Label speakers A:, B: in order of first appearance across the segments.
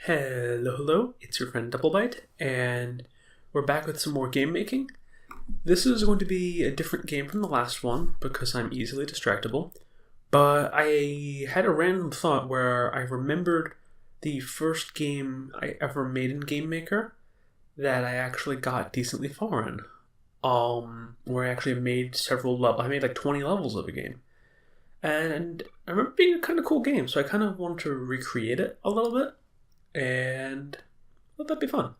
A: Hello, it's your friend Doublebite, and we're back with some more game making. This is going to be a different game from the last one because I'm easily distractible, but I had a random thought where I remembered the first game I ever made in GameMaker that I actually got decently far in. Where I actually made several levels. I made like 20 levels of a game. And I remember it being a kind of cool game, so I kind of wanted to recreate it a little bit. And I thought that'd be fun.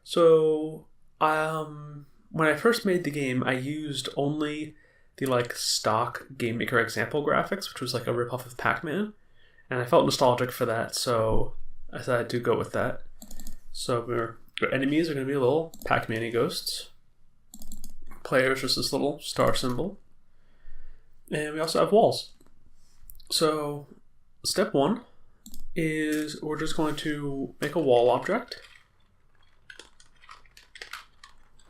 A: So, when I first made the game, I used only the stock GameMaker example graphics, which was like a ripoff of Pac-Man, and I felt nostalgic for that, so I decided to go with that. So our enemies are going to be little Pac-Man-y ghosts. Players just this little star symbol, and we also have walls. So, step one is we're just going to make a wall object.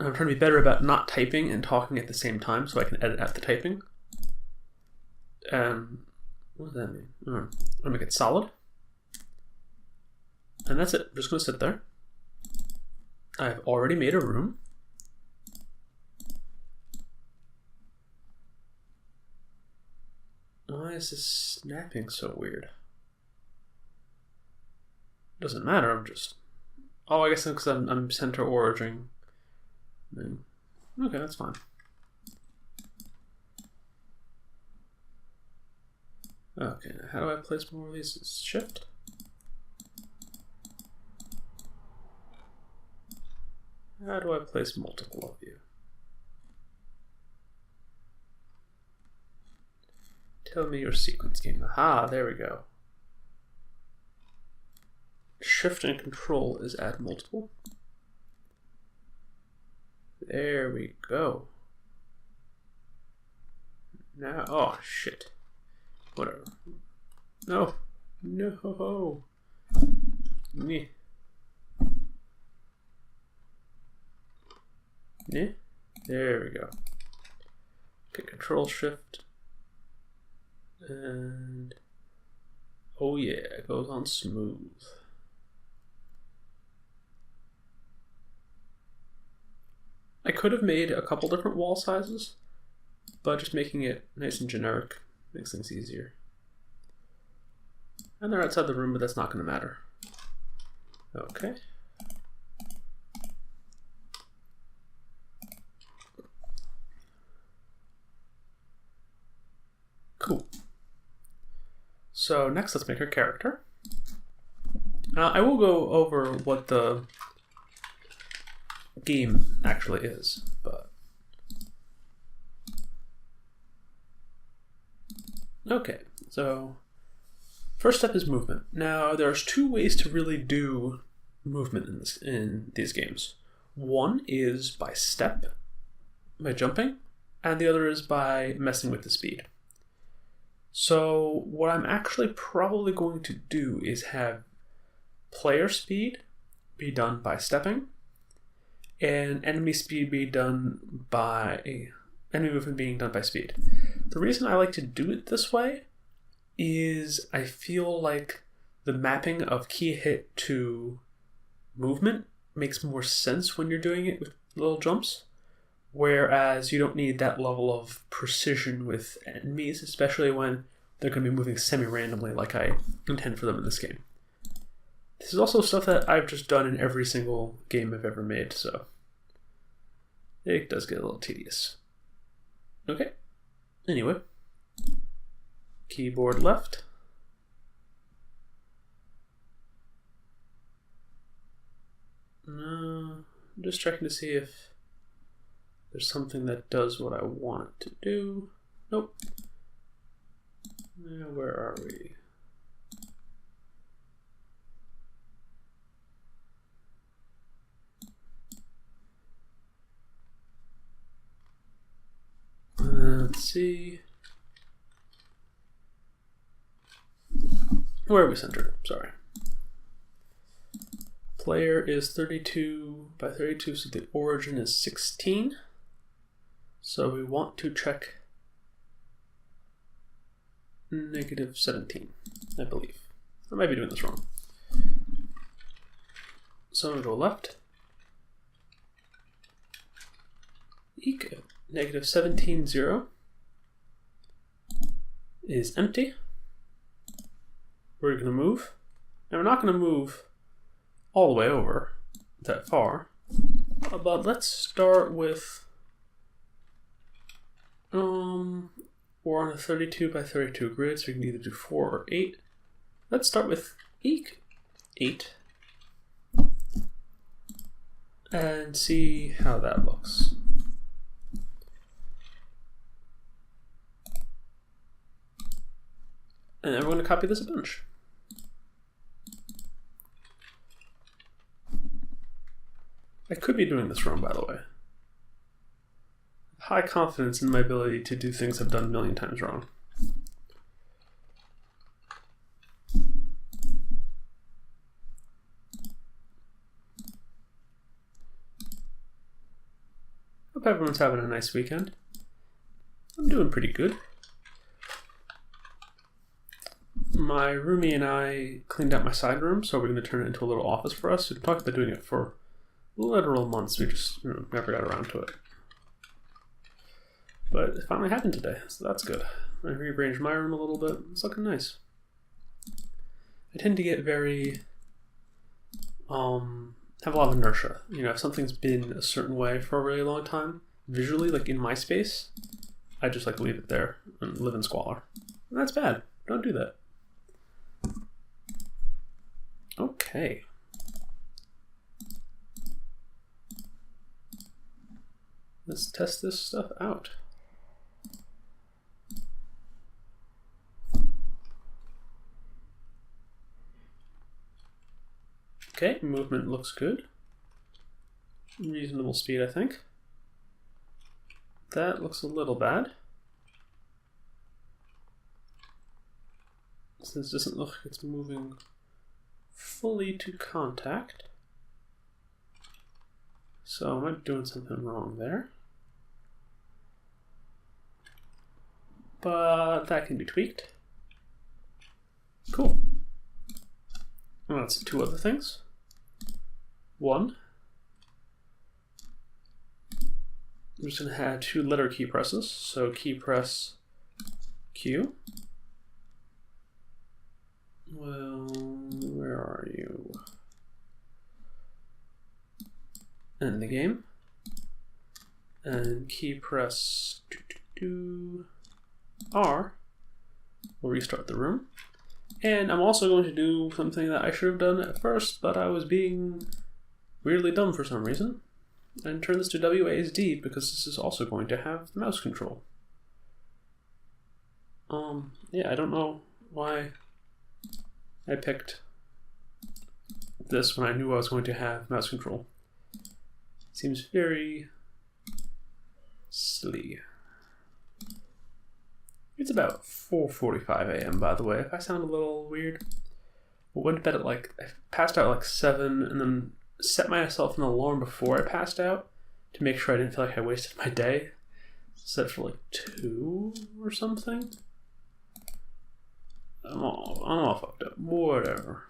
A: I'm trying to be better about not typing and talking at the same time so I can edit out the typing. What does that mean? I'm going to make it solid. And that's it. I'm just going to sit there. I've already made a room. Why is this snapping so weird? Doesn't matter, I'm just... Oh, I guess because I'm center origin. Okay, that's fine. Okay, how do I place more of these? It's shift. How do I place multiple of you? Tell me your sequence game. Aha, there we go. Shift and control is add multiple. There we go. Now, oh shit. Whatever. No. No. Meh. Meh. There we go. Okay, control shift. And oh yeah, it goes on smooth. I could have made a couple different wall sizes, but just making it nice and generic makes things easier. And they're outside the room, but that's not going to matter. Okay. Cool. So next, let's make our character. I will go over what the game actually is, but okay. So first step is movement. Now there's two ways to really do movement in these games. One is by step, by jumping, and the other is by messing with the speed. So what I'm actually probably going to do is have player speed be done by stepping, and enemy speed be done by enemy movement being done by speed. The reason I like to do it this way is I feel like the mapping of key hit to movement makes more sense when you're doing it with little jumps, whereas you don't need that level of precision with enemies, especially when they're going to be moving semi-randomly like I intend for them in this game. This is also stuff that I've just done in every single game I've ever made, so it does get a little tedious. Okay, anyway, keyboard left. I'm just checking to see if there's something that does what I want it to do. Nope. Now, where are we? Let's see. Where are we centered? Sorry. Player is 32 by 32, so the origin is 16. So we want to check -17, I believe. I might be doing this wrong. So I'm going to go left. Eek, negative 17, 0 is empty. We're going to move. Now we're not going to move all the way over that far, but let's start with, we're on a 32 by 32 grid, so we can either do 4 or 8. Let's start with eek, 8, and see how that looks. And then we're going to copy this a bunch. I could be doing this wrong, by the way. High confidence in my ability to do things I've done a million times wrong. Hope everyone's having a nice weekend. I'm doing pretty good. My roomie and I cleaned out my side room, so we're going to turn it into a little office for us. We've talked about doing it for literal months. We just never got around to it. But it finally happened today, so that's good. I rearranged my room a little bit. It's looking nice. I tend to get very, have a lot of inertia. You know, if something's been a certain way for a really long time, visually, like in my space, I just like leave it there and live in squalor. And that's bad. Don't do that. Okay. Let's test this stuff out. Okay, movement looks good. Reasonable speed, I think. That looks a little bad. This doesn't look like it's moving fully to contact. So I might be doing something wrong there. But that can be tweaked. Cool. Well, let's do two other things. One, I'm just going to add 2 letter key presses. So key press Q. Well, where are you? End the game. And key press R. We'll restart the room. And I'm also going to do something that I should have done at first, but I was being weirdly dumb for some reason. And turn this to WASD because this is also going to have the mouse control. Yeah, I don't know why I picked this when I knew I was going to have mouse control. Seems very silly. It's about 4:45 a.m. by the way. If I sound a little weird, I went to bed at I passed out at like 7 and then set myself an alarm before I passed out to make sure I didn't feel like I wasted my day. Set for like 2 or something. I'm all fucked up. Whatever.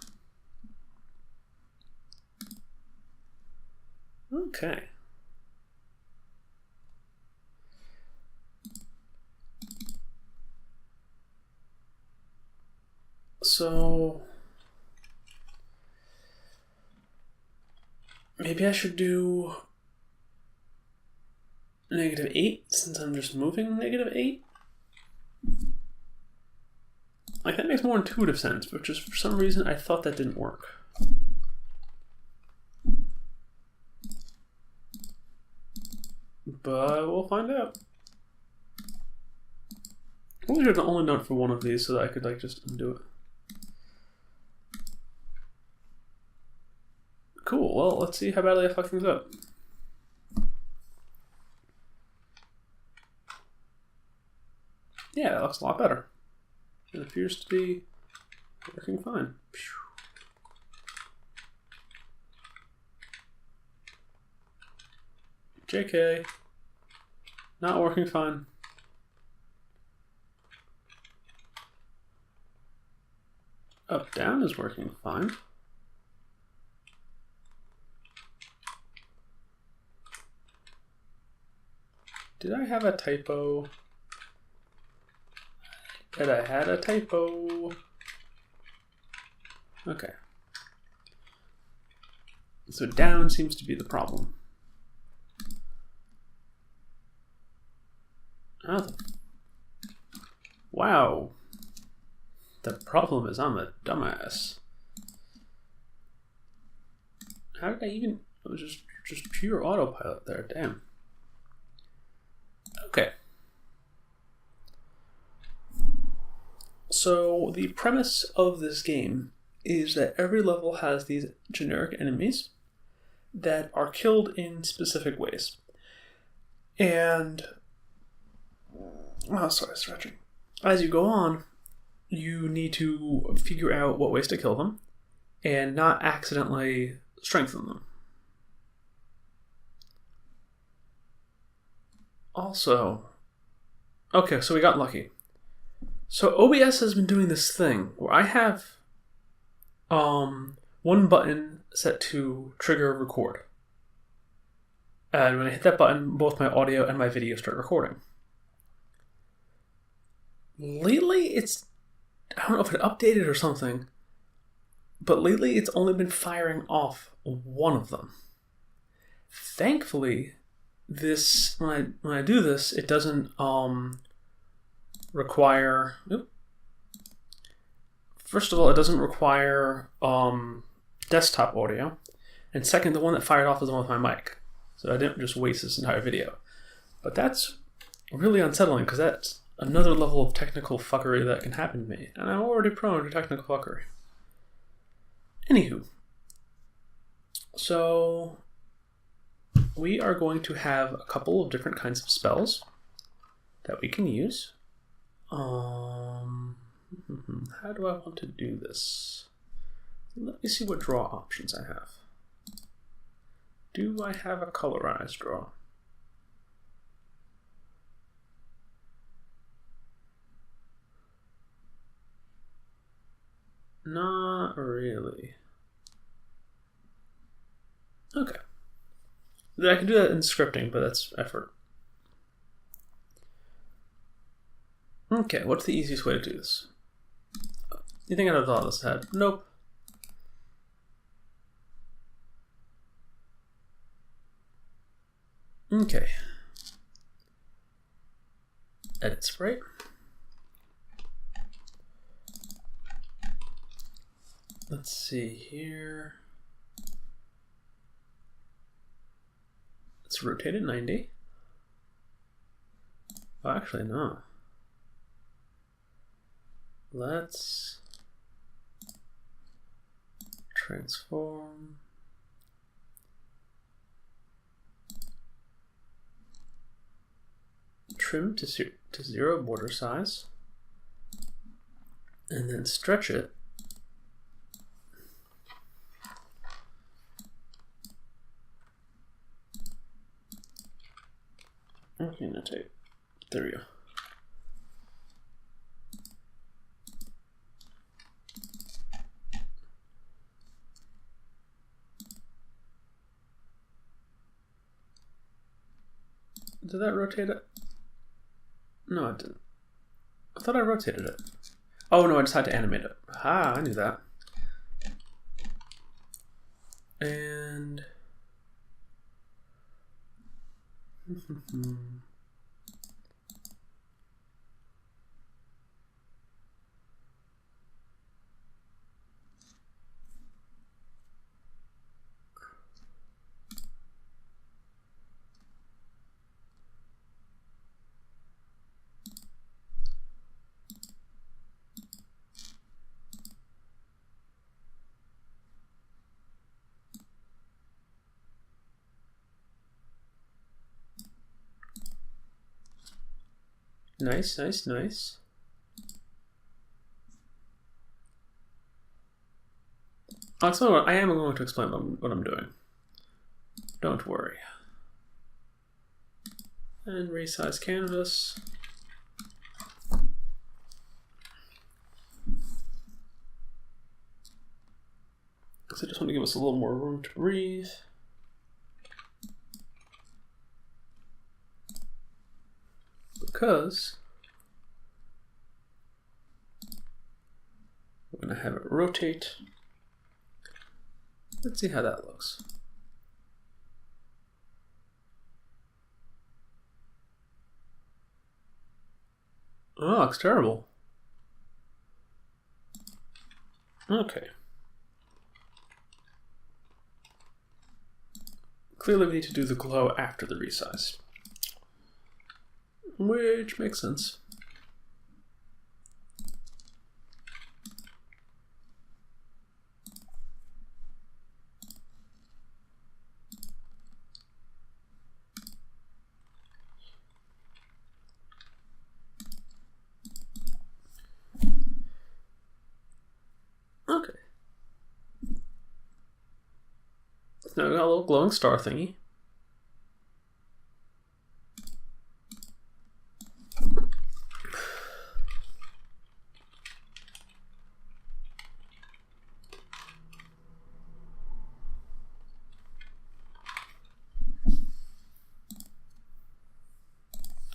A: Okay. So maybe I should do -8 since I'm just moving -8. Like that makes more intuitive sense, but just for some reason I thought that didn't work. But we'll find out. I wish I'd only done it for one of these so that I could like just undo it. Cool, well, let's see how badly I fuck things up. Yeah, that looks a lot better. It appears to be working fine. JK. Not working fine. Up, down is working fine. Did I have a typo? That I had a typo. Okay. So down seems to be the problem. Oh, wow. The problem is I'm a dumbass. How did I even... It was just pure autopilot there, damn. Okay. So the premise of this game is that every level has these generic enemies that are killed in specific ways. And... Oh, sorry, stretching. As you go on, you need to figure out what ways to kill them and not accidentally strengthen them. Also, okay, so we got lucky. So OBS has been doing this thing where I have one button set to trigger record. And when I hit that button, both my audio and my video start recording. Lately, I don't know if it updated or something, but lately it's only been firing off one of them. Thankfully, this when I do this, it doesn't require. First of all, it doesn't require desktop audio, and second, the one that fired off is the one with my mic, so I didn't just waste this entire video. But that's really unsettling because that's another level of technical fuckery that can happen to me, and I'm already prone to technical fuckery. Anywho, so we are going to have a couple of different kinds of spells that we can use. How do I want to do this? Let me see what draw options I have. Do I have a colorized draw? Not really. Okay. I can do that in scripting, but that's effort. Okay, what's the easiest way to do this? You think I'd have thought this ahead? Nope. Okay. Edit sprite. Let's see here. Let's rotate it 90. Oh, actually, no. Let's transform. Trim to 0 border size. And then stretch it. Okay, annotate. There we go. Did that rotate it? No, it didn't. I thought I rotated it. Oh no, I just had to animate it. Ah, I knew that. And nice, nice, nice. I am going to explain what I'm doing. Don't worry. And resize canvas. So I just want to give us a little more room to breathe. because we're going to have it rotate. Let's see how that looks. Oh, looks terrible. Okay. Clearly we need to do the glow after the resize, which makes sense. Okay. Now we got a little glowing star thingy.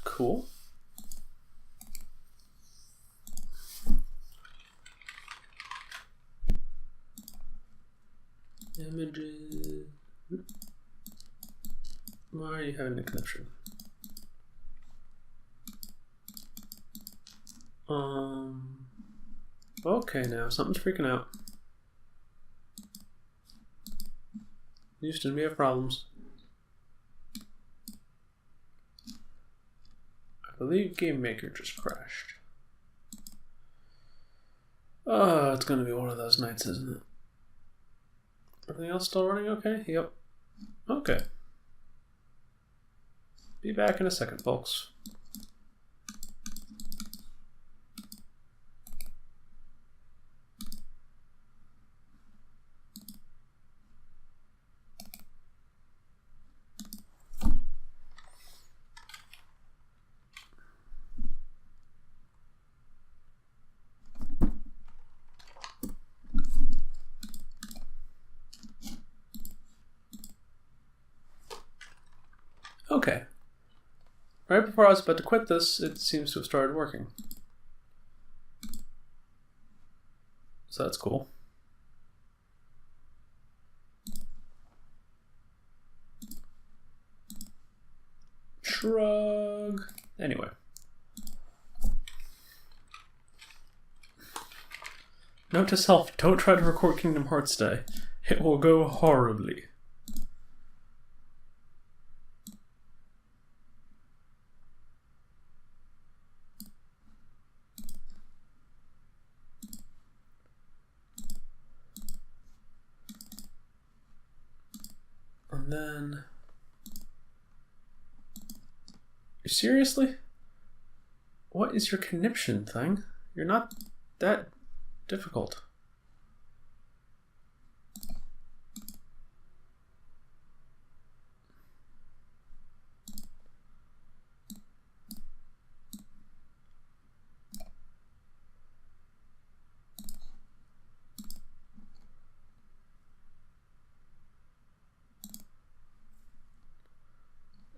A: Cool. Images. Why are you having a connection? Okay, now something's freaking out. Houston, we have problems. I believe GameMaker just crashed. Oh, it's gonna be one of those nights, isn't it? Everything else still running okay? Yep. Okay. Be back in a second, folks. Okay. Right before I was about to quit this, it seems to have started working. So that's cool. Shrug. Anyway. Note to self, don't try to record Kingdom Hearts Day. It will go horribly. And then... Seriously? What is your conniption thing? You're not that difficult.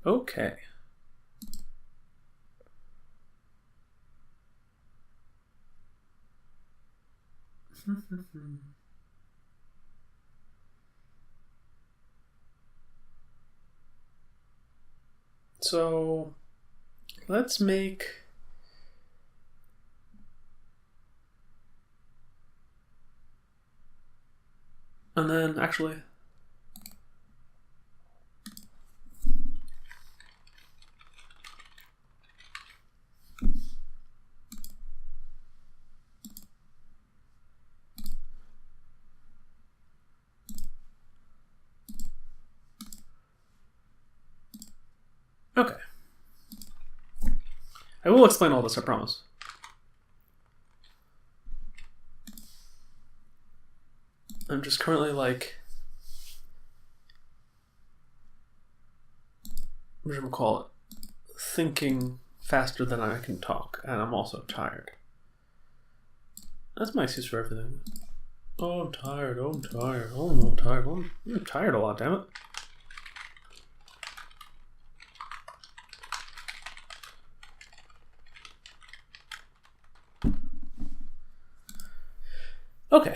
A: Okay. So let's make and then actually okay. I will explain all this, I promise. I'm just currently like, what should I call it? Thinking faster than I can talk, and I'm also tired. That's my excuse for everything. Oh, I'm tired. Oh, I'm tired. Oh, I'm tired. Oh, I'm tired a lot, damn it. Okay.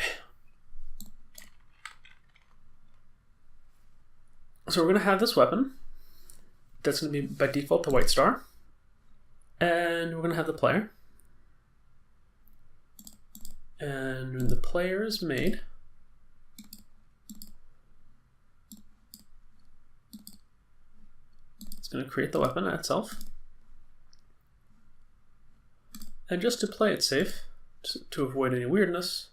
A: So we're going to have this weapon. That's going to be by default the white star. And we're going to have the player. And when the player is made, it's going to create the weapon itself. And just to play it safe, to avoid any weirdness,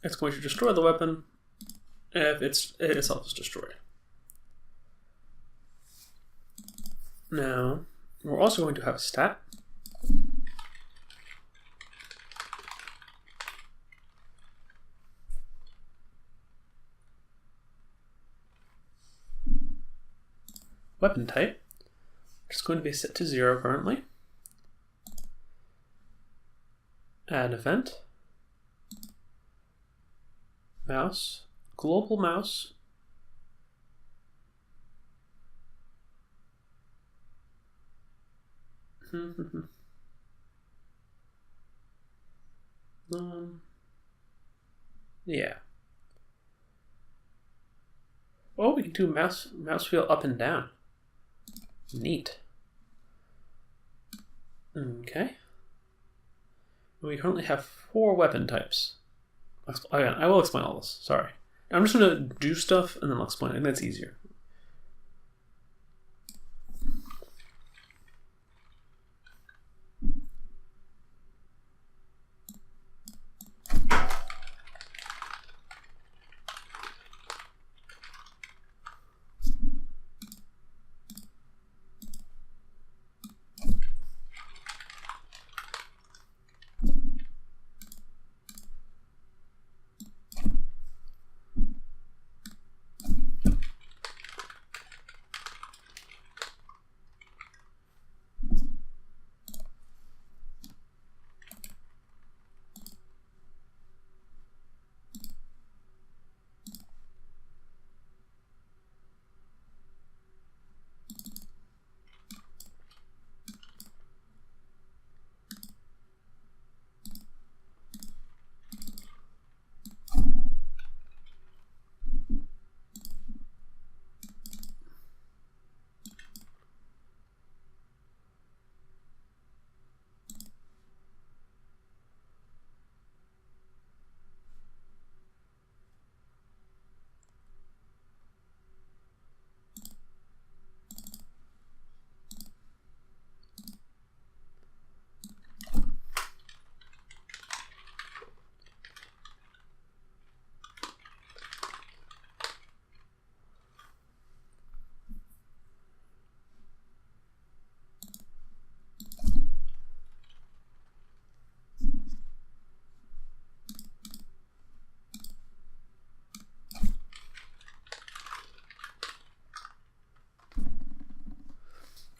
A: it's going to destroy the weapon if it itself is destroyed. Now, we're also going to have a stat. Weapon type, which is going to be set to 0 currently. Add event. Mouse. Global mouse. Yeah. Oh, we can do mouse wheel up and down. Neat. Okay. We currently have 4 weapon types. Again, I will explain all this. Sorry. I'm just going to do stuff and then I'll explain it. I think that's easier.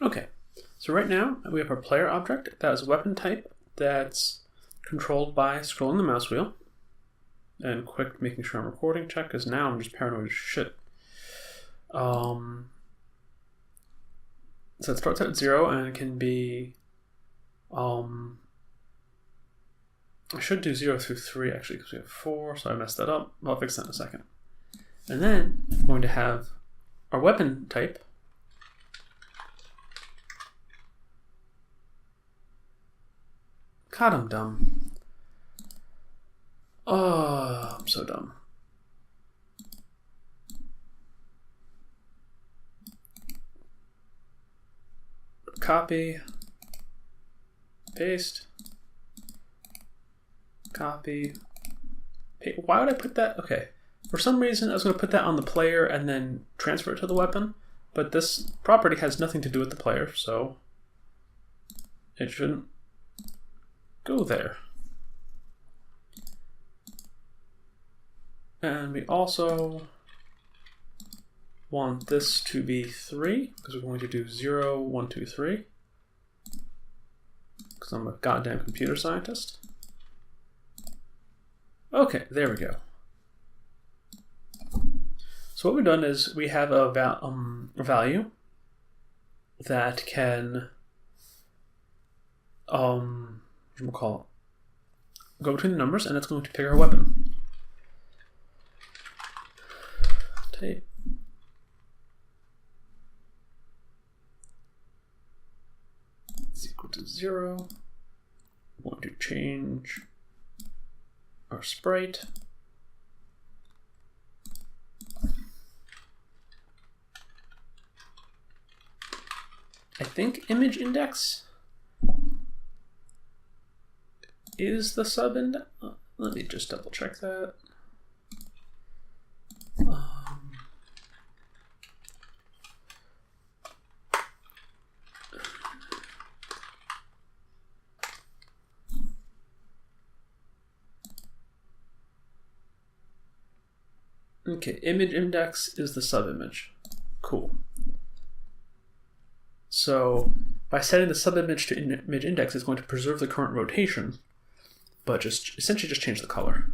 A: Okay, so right now we have our player object that is a weapon type that's controlled by scrolling the mouse wheel. And quick making sure I'm recording check, because now I'm just paranoid as shit. So it starts at 0 and it can be I should do 0 through 3 actually, because we have 4, so I messed that up. I'll fix that in a second. And then we're going to have our weapon type. God, I'm dumb. Oh, I'm so dumb. Copy. Paste. Copy. Paste. Why would I put that? Okay. For some reason, I was going to put that on the player and then transfer it to the weapon, but this property has nothing to do with the player, so it shouldn't go there. And we also want this to be 3, because we're going to do 0, 1, 2, 3. Because I'm a goddamn computer scientist. Okay, there we go. So what we've done is we have a value that can call it, go between the numbers, and it's going to pick our weapon. Type is equal to 0. We want to change our sprite. I think image index is the sub index. Let me just double check that. Okay, image index is the subimage. Cool. So by setting the subimage to image index, it's going to preserve the current rotation, but just essentially just change the color.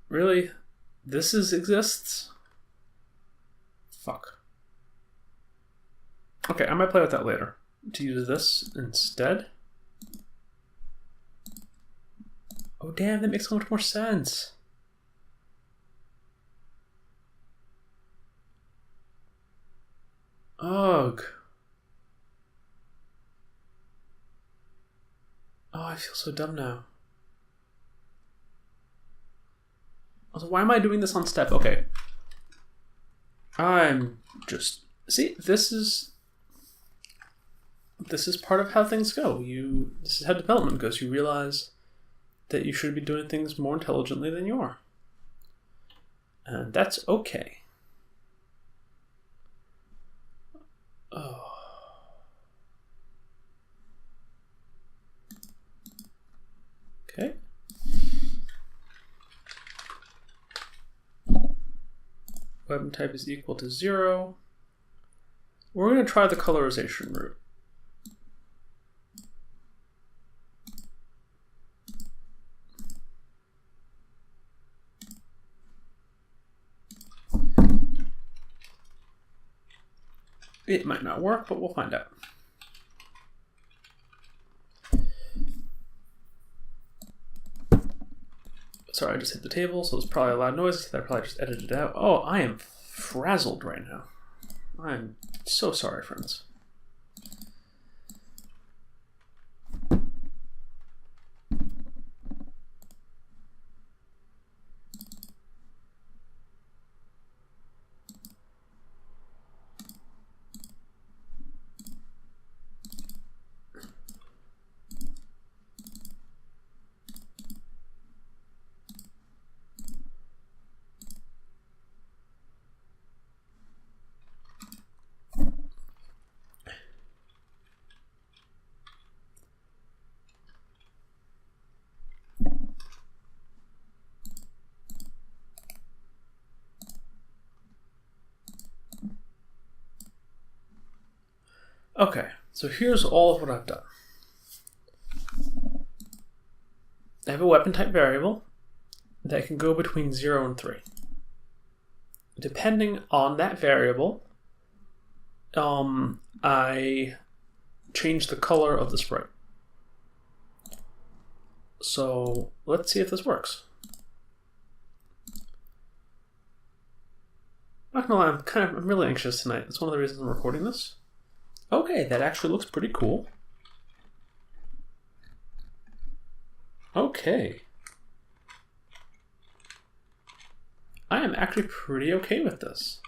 A: Really? This exists? Fuck. Okay, I might play with that later. To use this instead. Oh damn, that makes so much more sense. Ugh. Oh, I feel so dumb now. Also, why am I doing this on step? Okay. I'm just... See, this is part of how things go. This is how development goes. You realize that you should be doing things more intelligently than you are. And that's okay. Oh. Okay. Weapon type is equal to 0. We're going to try the colorization route. It might not work, but we'll find out. Sorry, I just hit the table, so it's probably a loud noise that I probably just edited out. Oh, I am frazzled right now. I'm so sorry, friends. Okay, so here's all of what I've done. I have a weapon type variable that can go between 0 and 3. Depending on that variable, I change the color of the sprite. So let's see if this works. Not gonna lie, I'm really anxious tonight. That's one of the reasons I'm recording this. Okay, that actually looks pretty cool. Okay. I am actually pretty okay with this.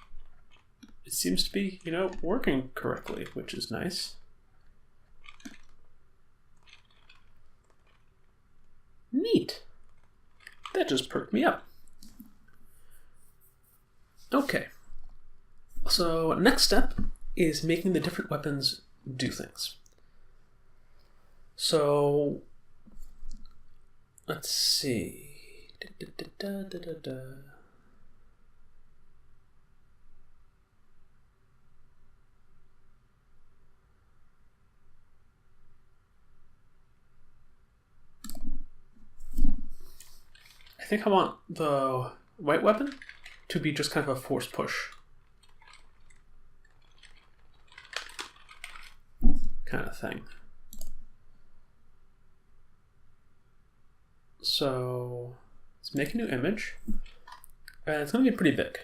A: It seems to be, working correctly, which is nice. Neat. That just perked me up. Okay. So next step is making the different weapons do things. So let's see. I think I want the white weapon to be just kind of a force push. kind of thing. So let's make a new image, and it's going to be pretty big.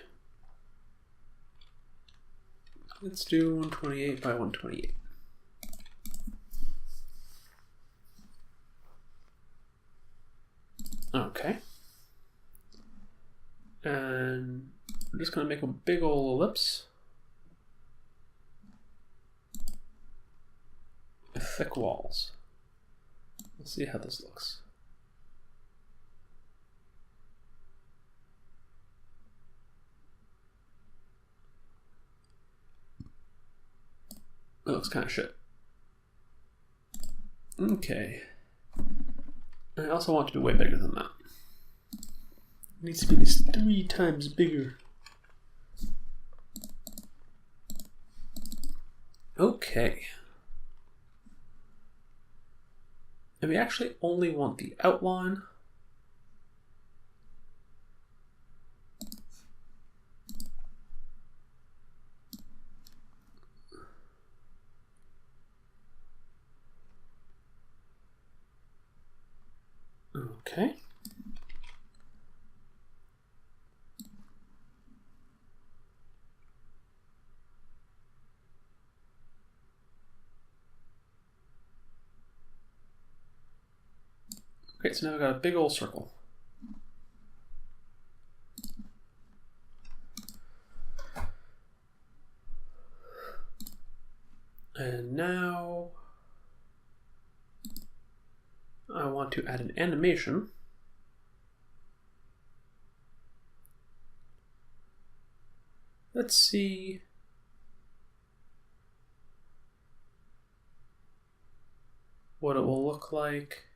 A: Let's do 128 by 128. Okay. And I'm just going to make a big old ellipse. With thick walls. Let's see how this looks. It looks kind of shit. Okay. I also want it to be way bigger than that. It needs to be at least 3 times bigger. Okay. And we actually only want the outline. Okay. Okay, so now we've got a big old circle. And now I want to add an animation. Let's see. What it will look like.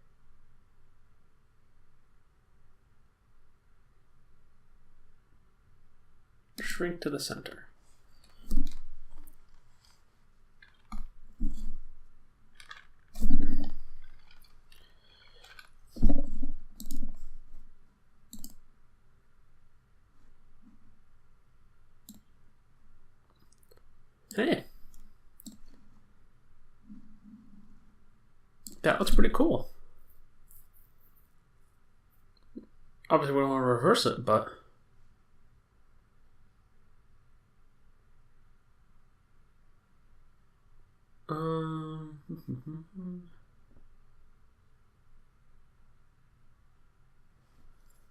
A: Shrink to the center. Hey, that looks pretty cool. Obviously we don't want to reverse it, but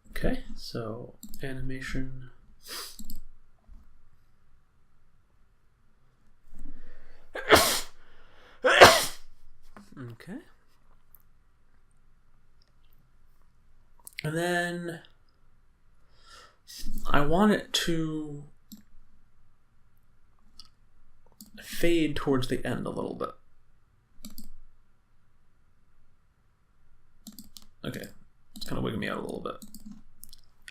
A: okay, so animation. Okay. And then I want it to fade towards the end a little bit. Okay, it's kind of wigging me out a little bit.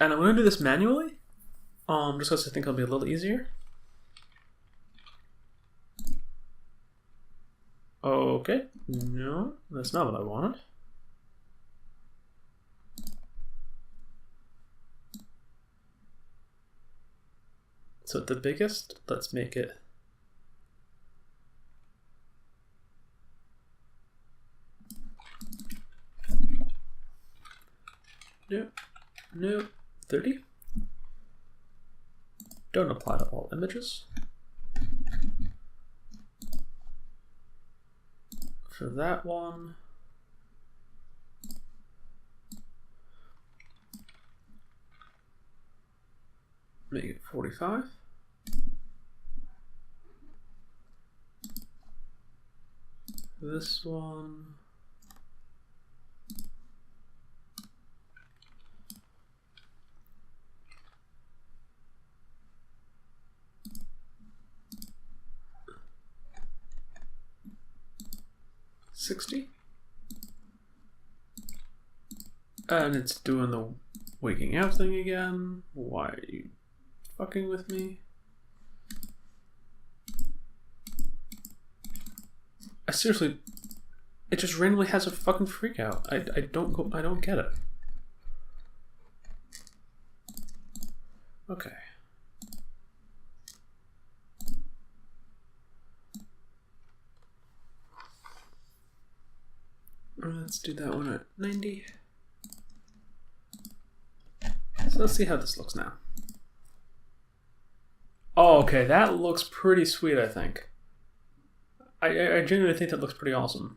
A: And I'm going to do this manually, just because I think it'll be a little easier. Okay, no, that's not what I wanted. So at the biggest, let's make it no 30. Don't apply to all images. For that one, make it 45. This one, $60. And it's doing the waking out thing again. Why are you fucking with me? I seriously, it just randomly has a fucking freak out. I don't get it. Okay. Let's do that one at 90. So let's see how this looks now. Oh, okay, that looks pretty sweet, I think. I genuinely think that looks pretty awesome.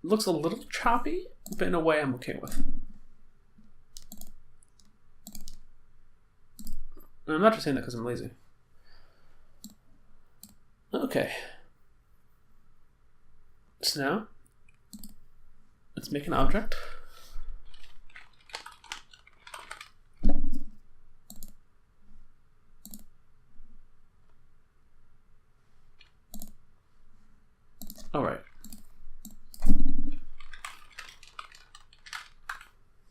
A: It looks a little choppy, but in a way I'm okay with. And I'm not just saying that because I'm lazy. Okay. So now, let's make an object. All right.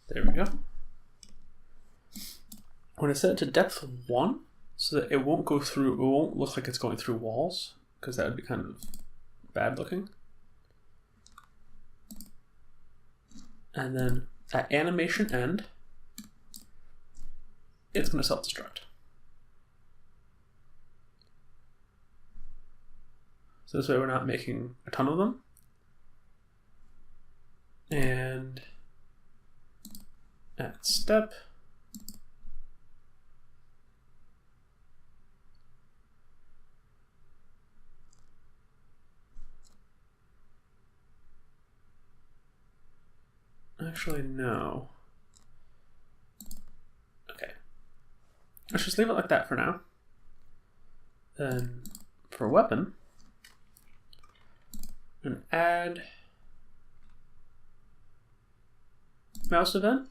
A: There we go. When I set it to depth 1, so that it won't go through, it won't look like it's going through walls, because that would be kind of bad looking. And then at animation end, it's going to self-destruct. So this way we're not making a ton of them. And at step, actually no. Okay. Let's just leave it like that for now. Then for weapon, and add mouse event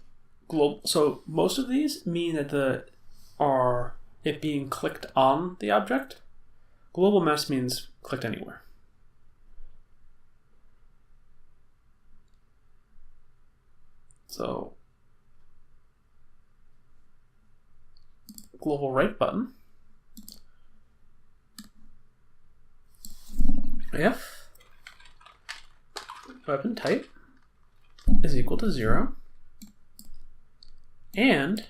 A: global. So most of these mean that it being clicked on the object. Global mouse means clicked anywhere. So global right button, if weapon type is equal to 0, and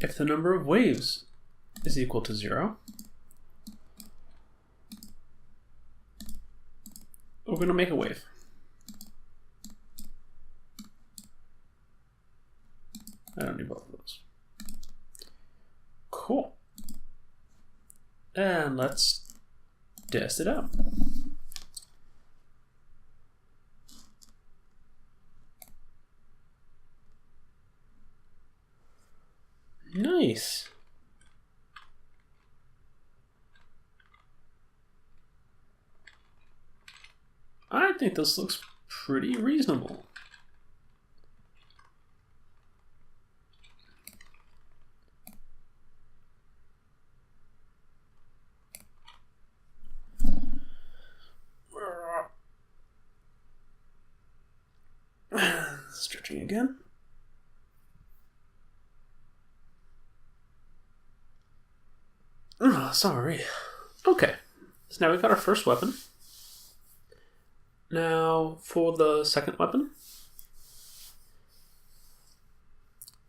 A: if the number of waves is equal to 0, we're going to make a wave. I don't need both of those. Cool. And let's test it out. Nice. I think this looks pretty reasonable. Stretching again. Oh, sorry. Okay, so now we've got our first weapon. Now for the second weapon,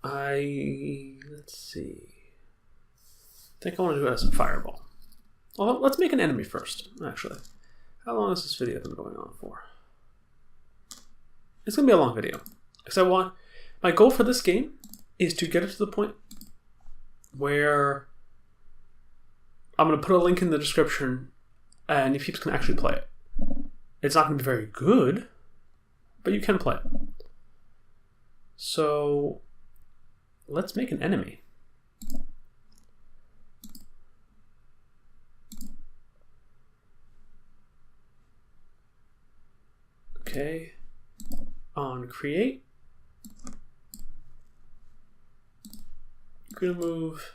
A: let's see. I think I want to do it as a fireball. Although, let's make an enemy first, actually. How long has this video been going on for? It's going to be a long video. Because my goal for this game is to get it to the point where I'm going to put a link in the description and you people can actually play it. It's not going to be very good, but you can play it. So let's make an enemy. Okay, on create, I'm going to move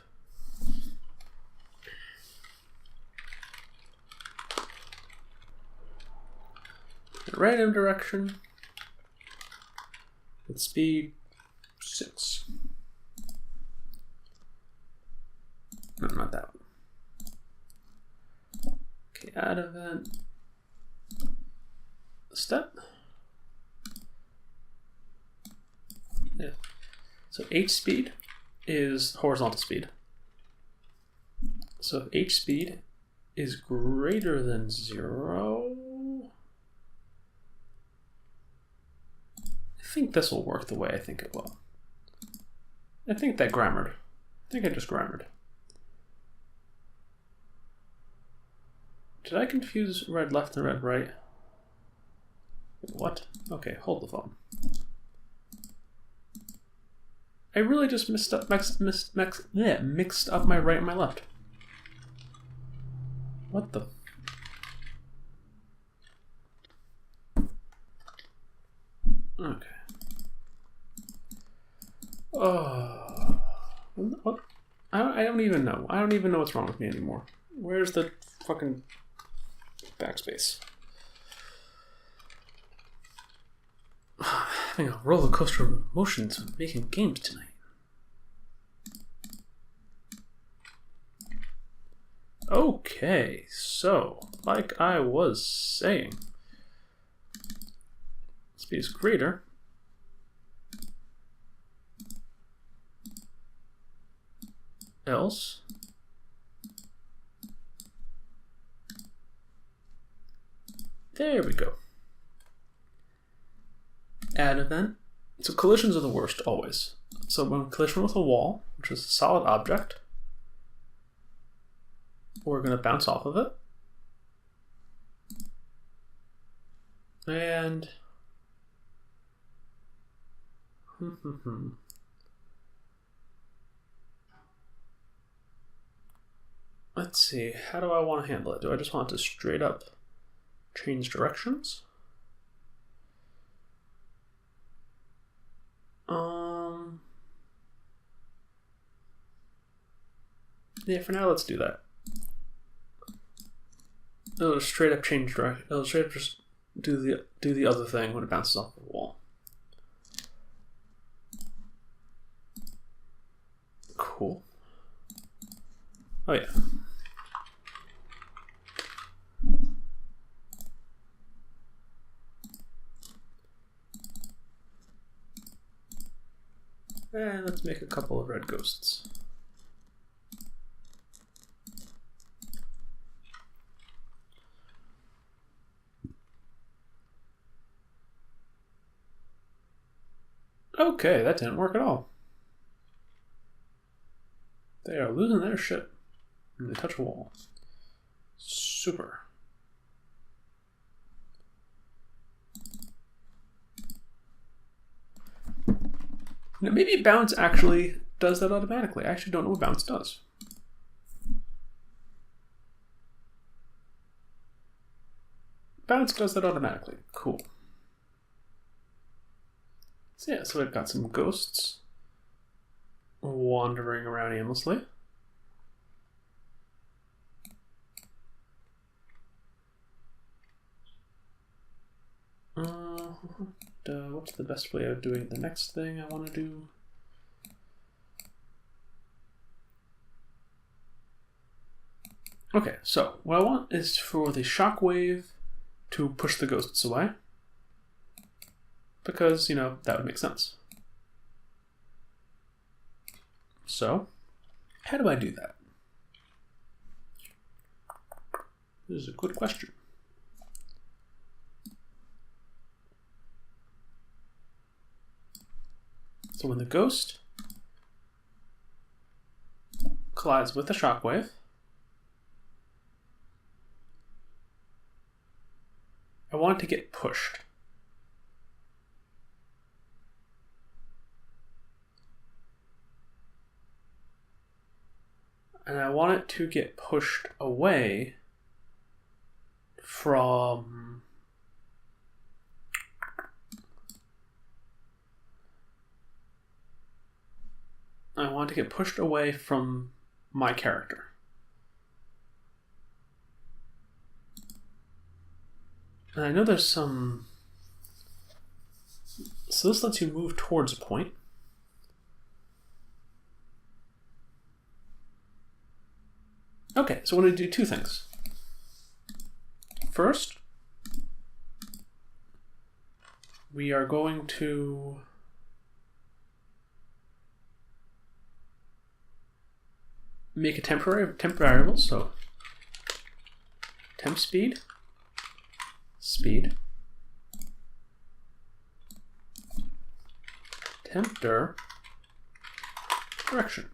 A: random direction with speed 6. No, not that one. Okay, add event step. Yeah. So H speed is horizontal speed. So if H speed is greater than 0. I think this will work the way I think it will. I think that grammared. I think I just grammared. Did I confuse red left and red right? What? Okay, hold the phone. I really just mixed up my right and my left. What the? Okay. Oh, what? I don't even know. I don't even know what's wrong with me anymore. Where's the fucking backspace? Having a roller coaster of emotions of making games tonight. Okay, so like I was saying, speed is greater. Else there we go. Add event. So collisions are the worst always. So when collision with a wall, which is a solid object, we're going to bounce off of it. And let's see, how do I want to handle it? Do I just want to straight up change directions? Yeah, for now, let's do that. It'll just straight up change direction. It'll straight up just do the other thing when it bounces off the wall. Cool. Oh yeah. And let's make a couple of red ghosts. Okay, that didn't work at all. They are losing their shit when they touch a wall. Super. Now maybe bounce actually does that automatically. I actually don't know what bounce does. Bounce does that automatically. Cool. So yeah, so we've got some ghosts wandering around aimlessly. What's the best way of doing the next thing I want to do? Okay, so what I want is for the shockwave to push the ghosts away. Because, you know, that would make sense. So, how do I do that? This is a good question. So when the ghost collides with the shockwave, I want it to get pushed. And I want it to get pushed away from my character. And I know there's some... So this lets you move towards a point. Okay, so we're going to do two things. First, we are going to make a temp variable. So temp speed, speed, temperature, direction.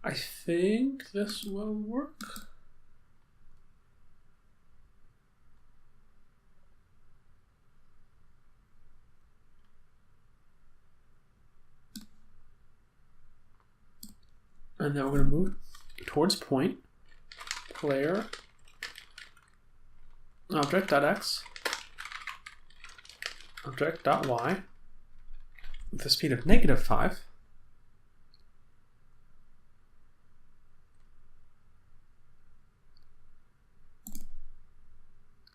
A: I think this will work. And then we're going to move towards point, player, object.x, object.y, with a speed of -5.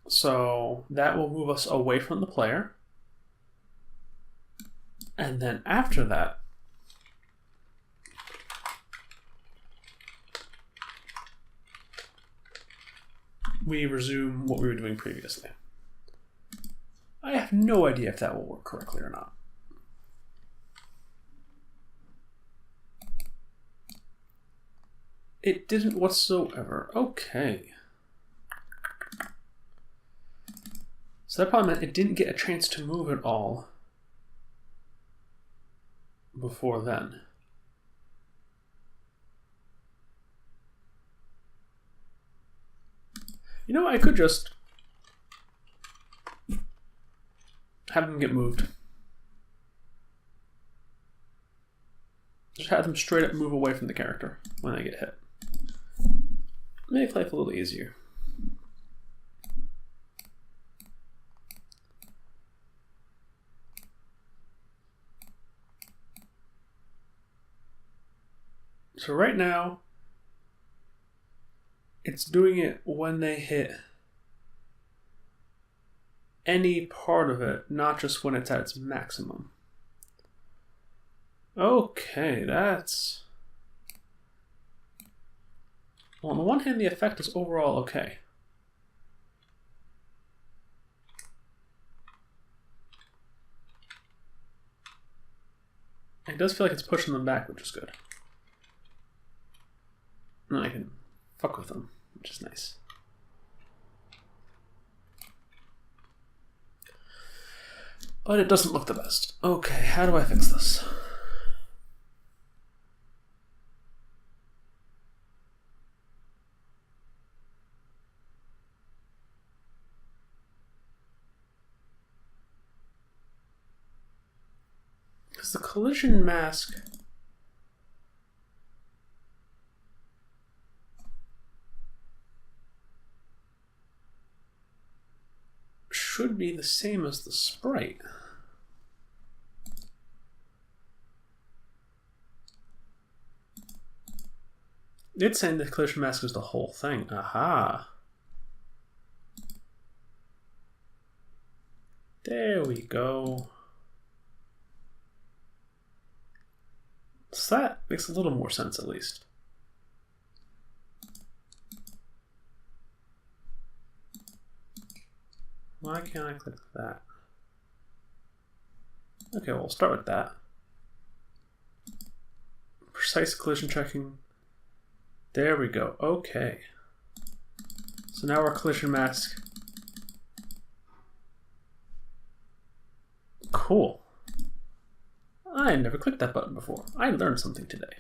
A: So that will move us away from the player. And then after that, we resume what we were doing previously. I have no idea if that will work correctly or not. It didn't whatsoever. Okay. So that probably meant it didn't get a chance to move at all before then. You know, I could just have them get moved. Just have them straight up move away from the character when they get hit. Make life a little easier. So right now, it's doing it when they hit any part of it, not just when it's at its maximum. Okay, that's... Well, on the one hand, the effect is overall okay. It does feel like it's pushing them back, which is good. And I can fuck with them, which is nice. But it doesn't look the best. Okay, how do I fix this? Because the collision mask should be the same as the sprite. It's saying the collision mask is the whole thing. Aha. There we go. So that makes a little more sense at least. Why can't I click that? Okay, well, we'll start with that. Precise collision checking. There we go. Okay. So now our collision mask. Cool. I never clicked that button before. I learned something today.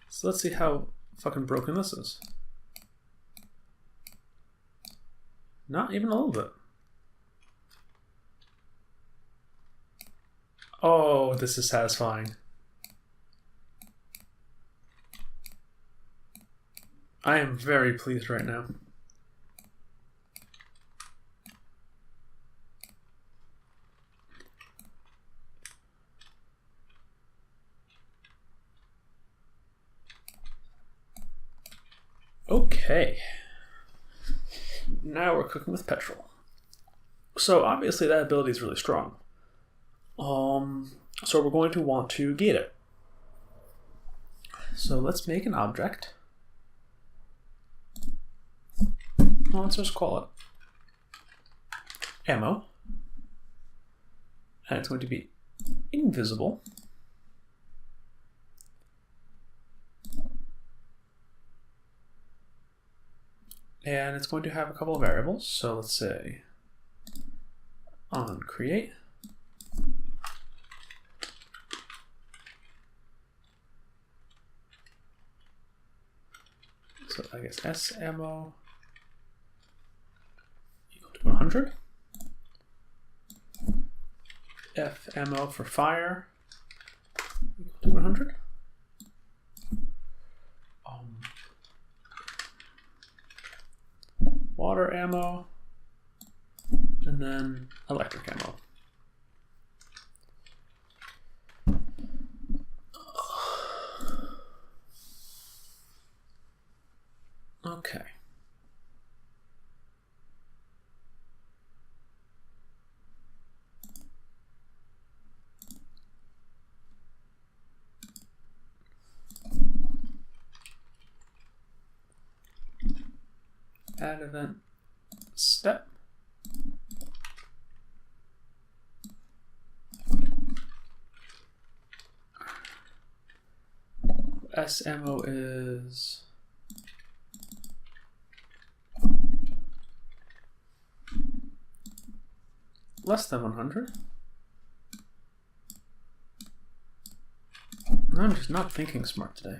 A: So let's see how fucking broken this is. Not even a little bit. Oh, this is satisfying. I am very pleased right now. Okay. Now we're cooking with petrol. So obviously that ability is really strong. So we're going to want to get it. So let's make an object. Well, let's just call it ammo. And it's going to be invisible. And it's going to have a couple of variables. So let's say on create. So I guess S ammo equal to 100. F ammo for fire equal to 100. Water ammo, and then electric ammo. Okay. Add event step. S ammo is less than 100. I'm just not thinking smart today.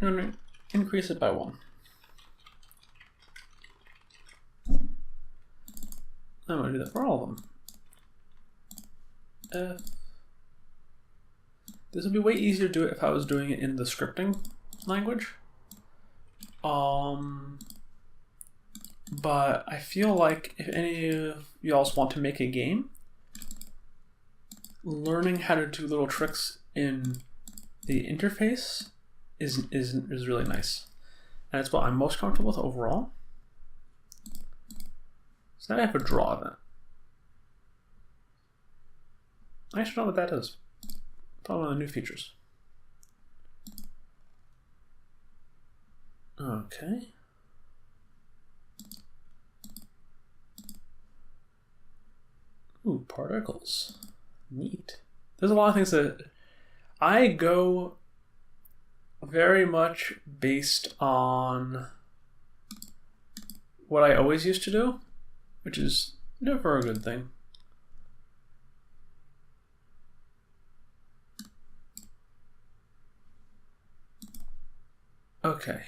A: I'm going to increase it by 1. I'm going to do that for all of them. This would be way easier to do it if I was doing it in the scripting language. But I feel like if any of y'all want to make a game, learning how to do little tricks in the interface is really nice. And it's what I'm most comfortable with overall. So now I have a draw event. I should know what that is. Probably one of the new features. Okay. Ooh, particles. Neat. There's a lot of things that I go very much based on what I always used to do, which is never a good thing. Okay.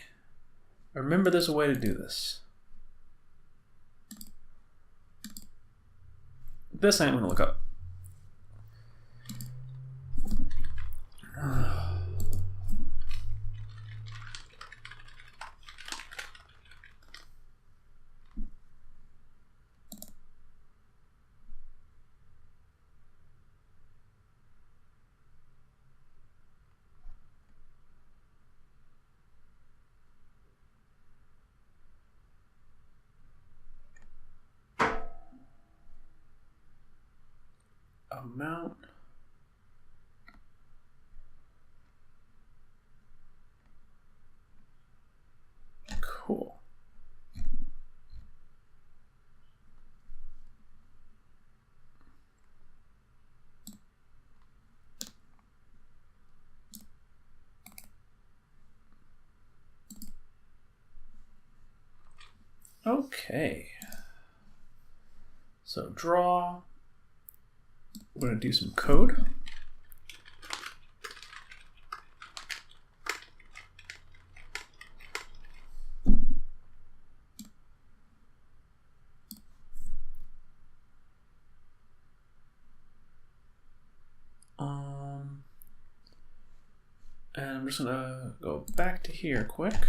A: Remember there's a way to do this. This I am going to look up. Amount. Cool. Okay. So draw. We're going to do some code. And I'm just going to go back to here quick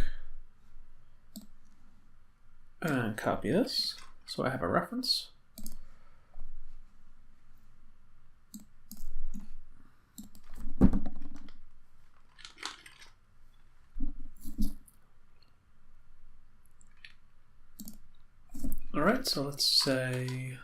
A: and copy this so I have a reference. All right, so let's say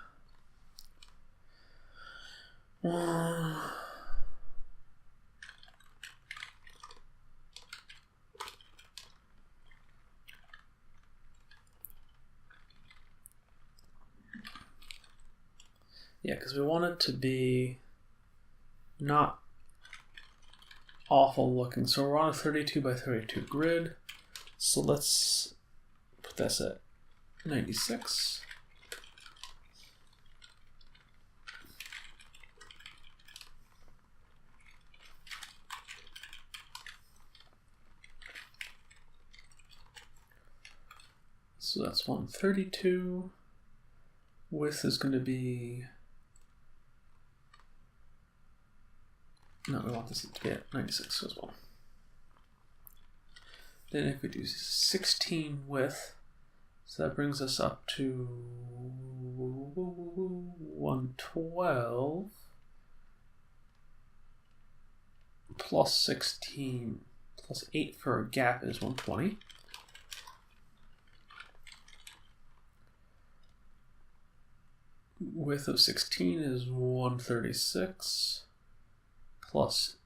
A: Yeah, because we want it to be not awful looking. So we're on a 32 by 32 grid. So let's put this at 96. So that's 132. Width is going to be, no, we want this to be at 96 as well. Then if we do 16 width, so that brings us up to 112 plus 16 plus 8 for a gap is 120. Width of 16 is 136 plus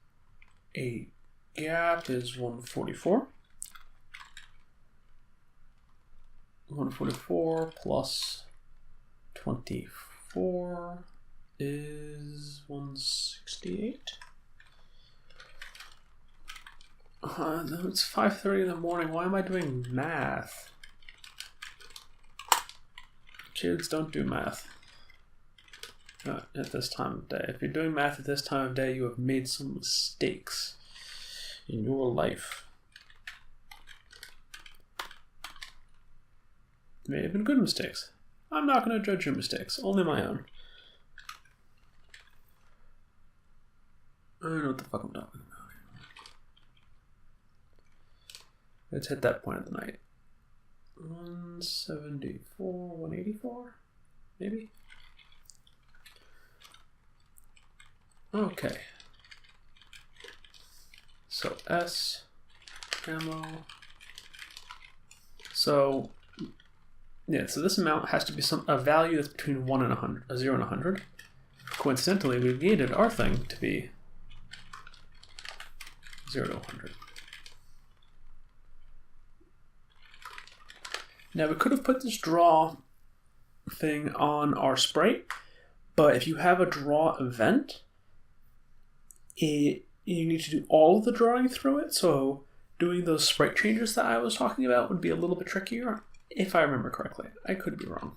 A: 8 gap is 144. 144 plus 24 is 168. It's 5:30 in the morning. Why am I doing math? Kids, don't do math at this time of day. If you're doing math at this time of day, you have made some mistakes in your life. May have been good mistakes. I'm not going to judge your mistakes, only my own. I don't know what the fuck I'm talking about. Let's hit that point of the night. 174, 184, maybe? Okay. So S, ammo. So yeah, so this amount has to be a value that's between 1 and 100, a 0 and 100. Coincidentally, we've gated our thing to be 0 to 100. Now we could have put this draw thing on our sprite, but if you have a draw event, you need to do all of the drawing through it, so doing those sprite changes that I was talking about would be a little bit trickier, if I remember correctly. I could be wrong.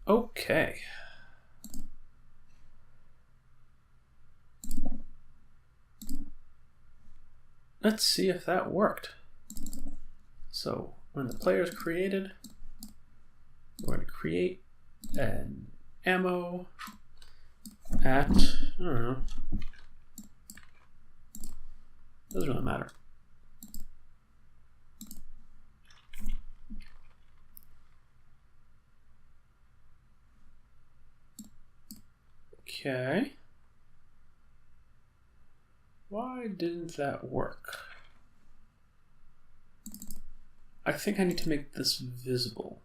A: Okay. Let's see if that worked. So when the player is created, we're going to create an ammo at, I don't know, doesn't really matter. Okay. Why didn't that work? I think I need to make this visible.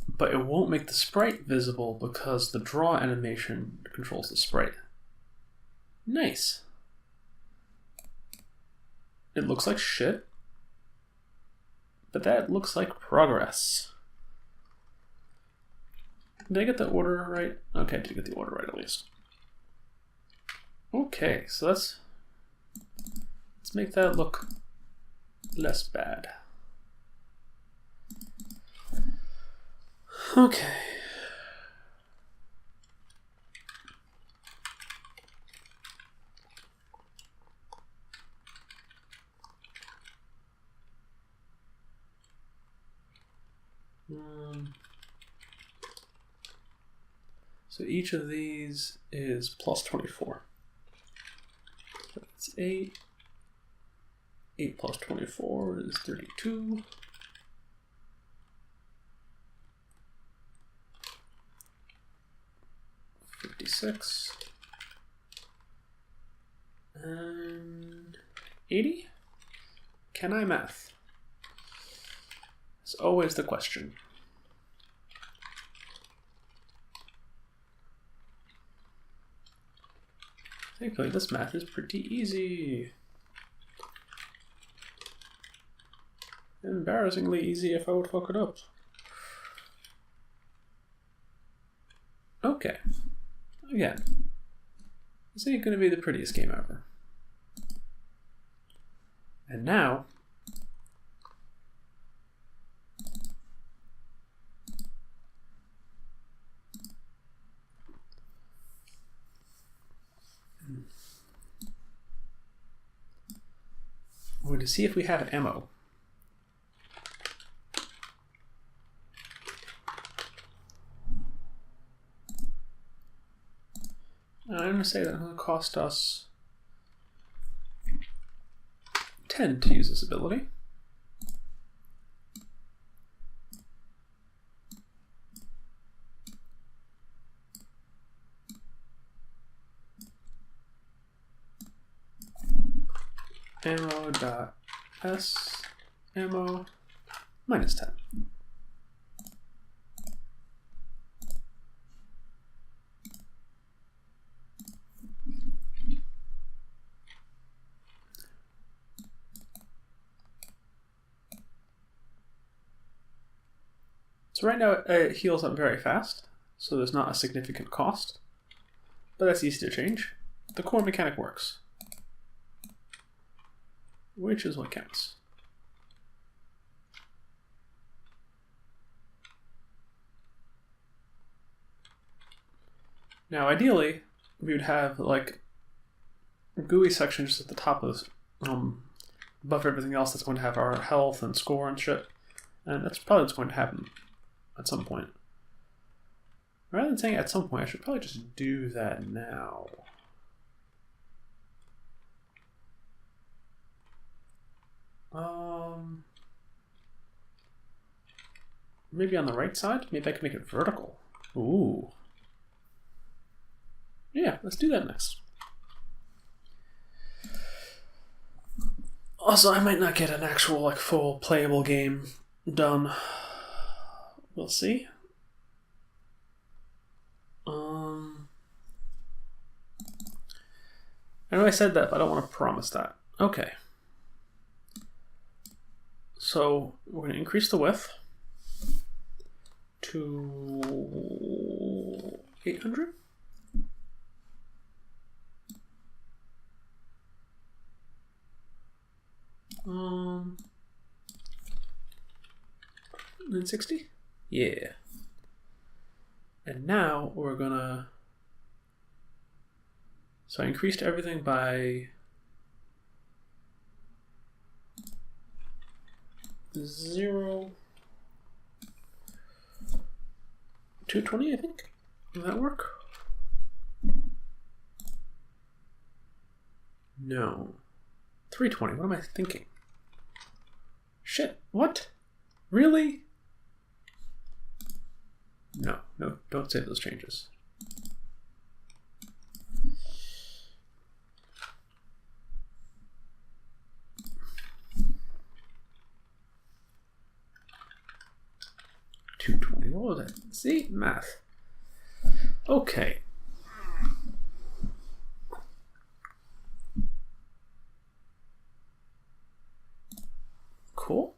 A: But it won't make the sprite visible because the draw animation controls the sprite. Nice. It looks like shit, but that looks like progress. Did I get the order right? Okay, I did get the order right at least. Okay, so let's make that look less bad. Okay. So each of these is plus 24. So that's 8. 8 plus 24 is 32. 56. 80? Can I math? It's always the question. Thankfully, this math is pretty easy. Embarrassingly easy if I would fuck it up. Okay. Again, this ain't gonna be the prettiest game ever. And now, we're going to see if we have ammo. I'm going to say that it's going to cost us 10 to use this ability. Ammo.s ammo -10. So right now it heals up very fast, so there's not a significant cost, but that's easy to change. The core mechanic works, which is what counts. Now ideally, we would have like a GUI section just at the top of this, above everything else that's going to have our health and score and shit, and that's probably what's going to happen at some point. Rather than saying at some point, I should probably just do that now. Maybe on the right side? Maybe I can make it vertical. Ooh. Yeah, let's do that next. Also, I might not get an actual, like, full playable game done. We'll see. I know I said that, but I don't want to promise that. Okay. So we're going to increase the width to 800. And 60? Yeah. And now we're gonna, so I increased everything by 0, 220, I think. Does that work? No. 320, what am I thinking? Shit, what? Really? No, don't save those changes. $220, what was that? See, math. Okay. Cool.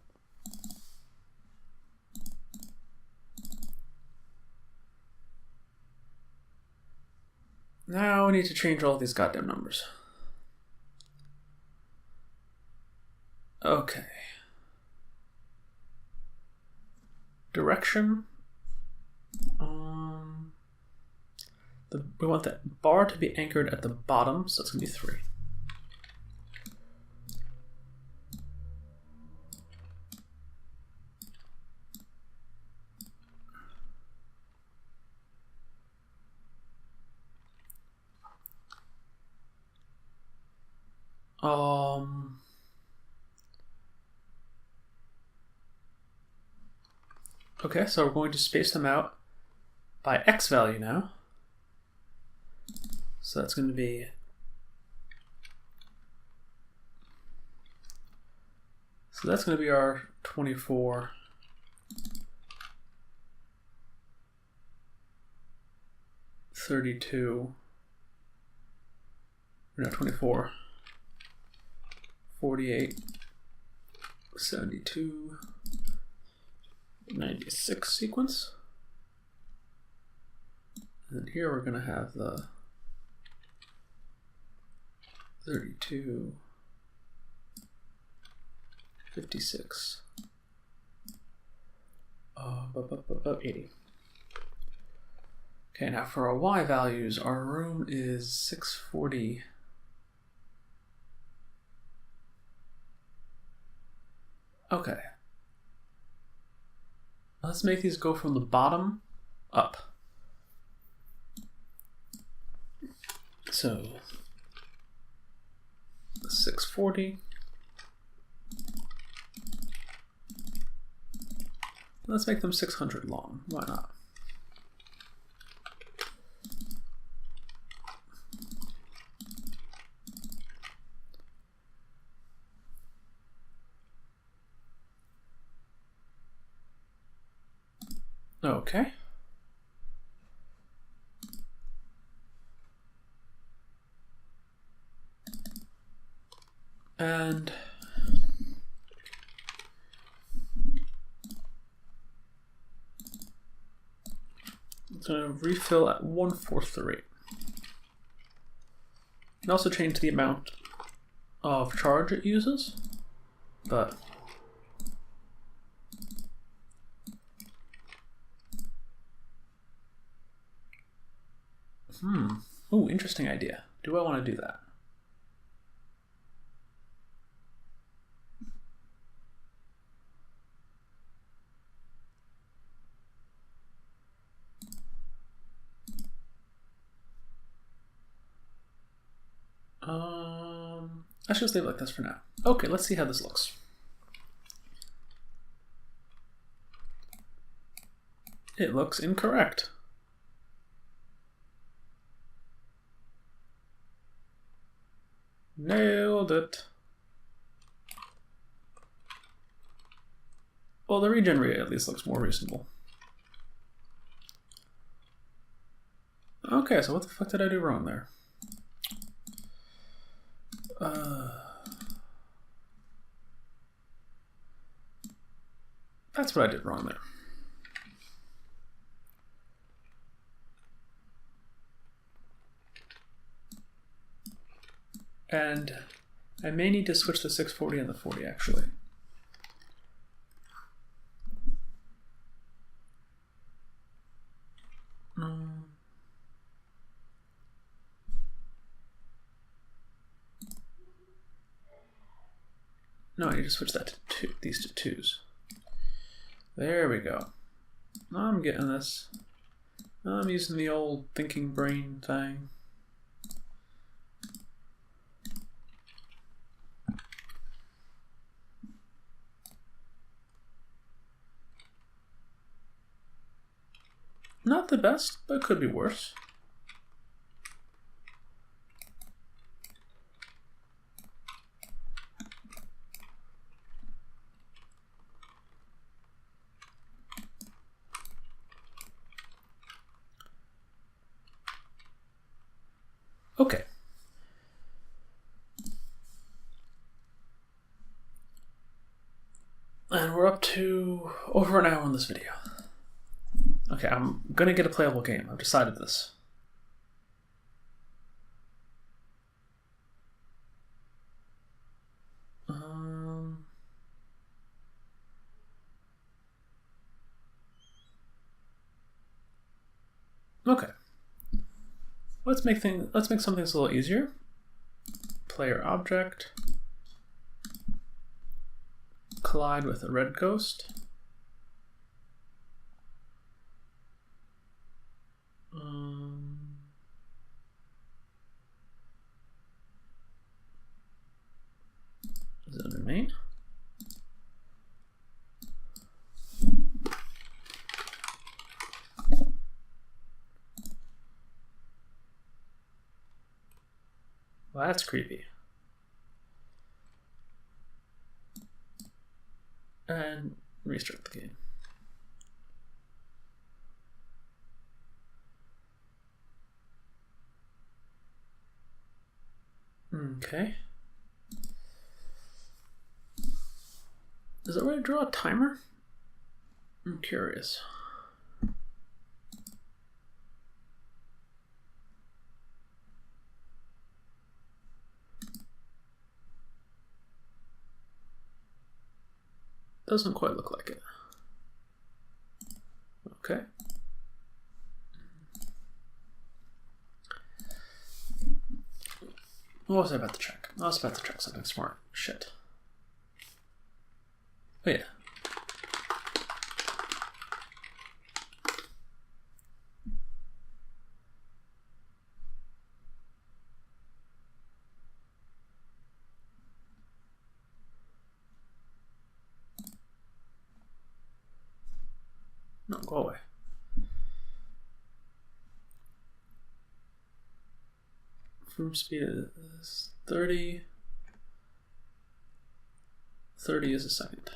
A: Now we need to change all these goddamn numbers. Okay. Direction. We want that bar to be anchored at the bottom, so it's going to be 3. Okay, so we're going to space them out by X value now. So that's going to be So that's going to be our 24. $32. No, 24. 48. 72. 96 sequence. And then here we're going to have the 32. 56. 80. Okay, now for our Y values, our room is 640. Okay. Let's make these go from the bottom up. So 640. Let's make them 600 long. Why not? Okay. And it's going to refill at 1/4 the rate. And also change the amount of charge it uses, but ooh, interesting idea. Do I want to do that? I should just leave it like this for now. Okay, let's see how this looks. It looks incorrect. Nailed it. Well, the regen rate at least looks more reasonable. Okay, so what the fuck did I do wrong there? That's what I did wrong there. And I may need to switch the 640 and the 40 actually. No, I need to switch that to two, these to twos. There we go. I'm getting this. I'm using the old thinking brain thing. Not the best, but it could be worse. Okay. And we're up to over an hour on this video. Okay, I'm gonna get a playable game. I've decided this. Okay. Let's make some things a little easier. Player object. Collide with a red ghost. Is it under main? Well, that's creepy. Restart the game. Okay. Is it way to draw a timer? I'm curious. Doesn't quite look like it. Okay. What was I about to check? I was about to check something smart. Shit. Oh yeah. No, go away. From speed is 30. 30 is a second.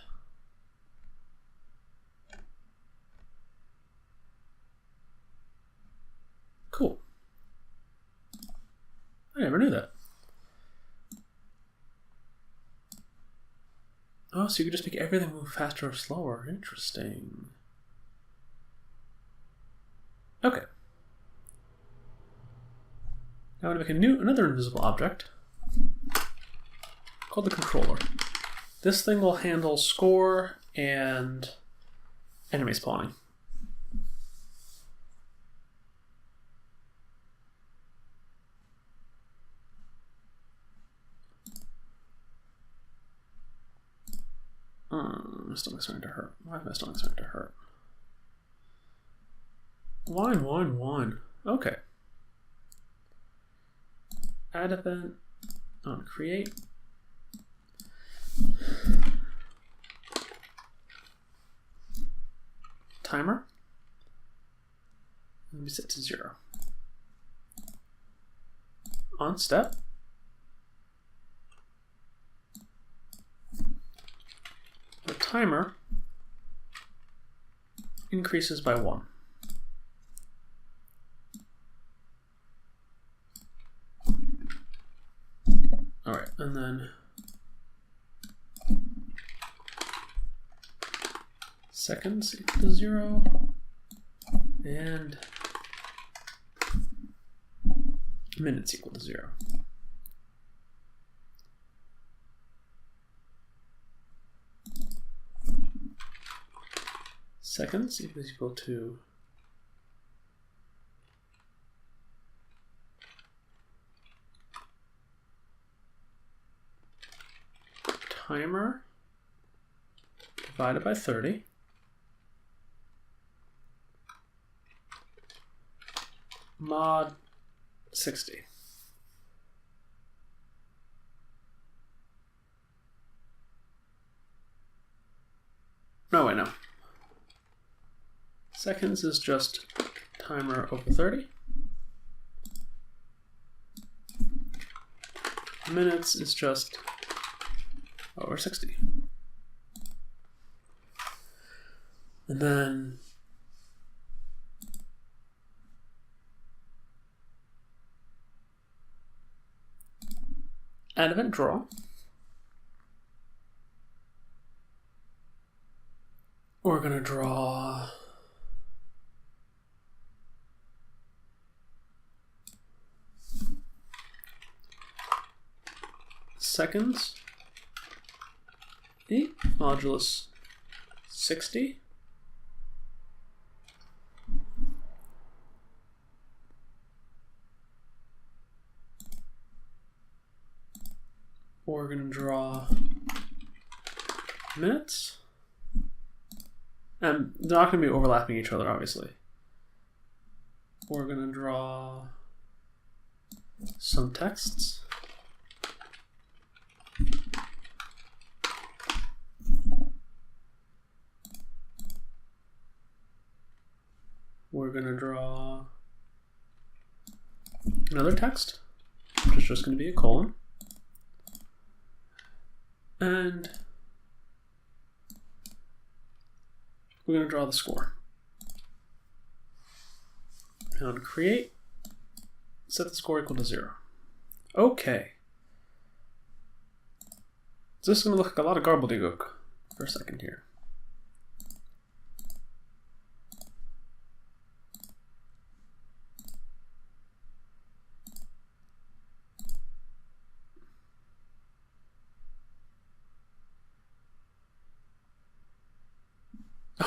A: Cool. I never knew that. Oh, so you could just make everything move faster or slower. Interesting. Okay. Now I'm going to make another invisible object called the controller. This thing will handle score and enemy spawning. My stomach's starting to hurt. Why is my stomach starting to hurt? Wine. Okay. Add event on create. Timer. Let me set to 0. On step. The timer increases by 1. All right, and then seconds equal to 0, and minutes equal to 0. Seconds is equal to timer divided by 30 mod 60. No, wait, no. Seconds is just timer over 30. Minutes is just over 60. And then add event draw. We're going to draw seconds e modulus 60 we're going to draw minutes, and they're not going to be overlapping each other, obviously. We're going to draw some texts. We're going to draw another text, which is just going to be a colon. And we're going to draw the score. And on create, set the score equal to 0. Okay. So this is going to look like a lot of gobbledygook for a second here.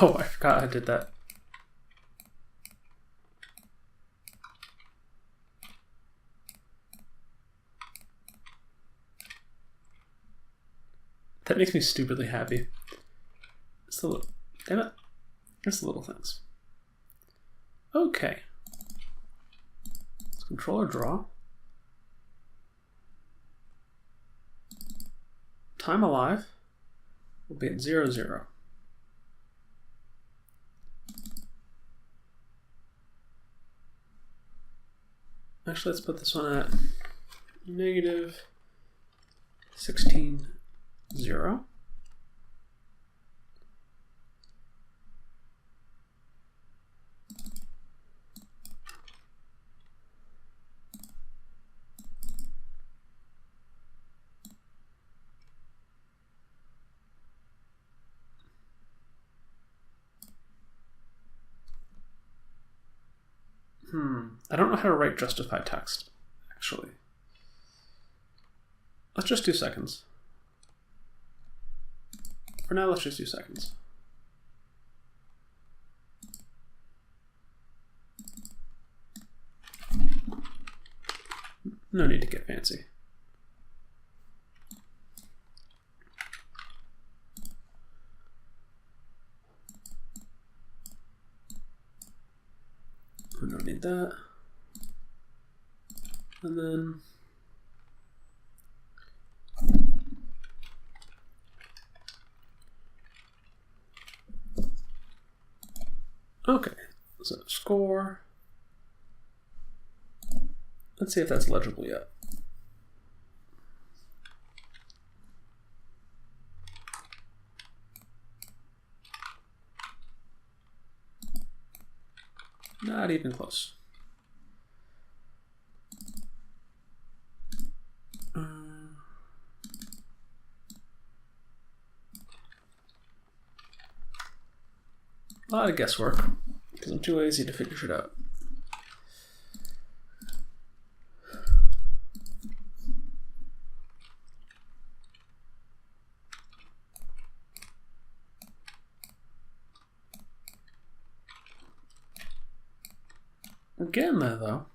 A: Oh, I forgot I did that. That makes me stupidly happy. It's the little, damn it. It's the little things. Okay. Let's controller draw. Time alive will be at 0, 0. Actually, let's put this one at negative 16, 0. I don't know how to write justify text, actually. Let's just do seconds. For now, let's just do seconds. No need to get fancy. We don't need that. And then okay, so score. Let's see if that's legible yet. Not even close. A lot of guesswork, because I'm too lazy to figure shit out. We're getting there, though.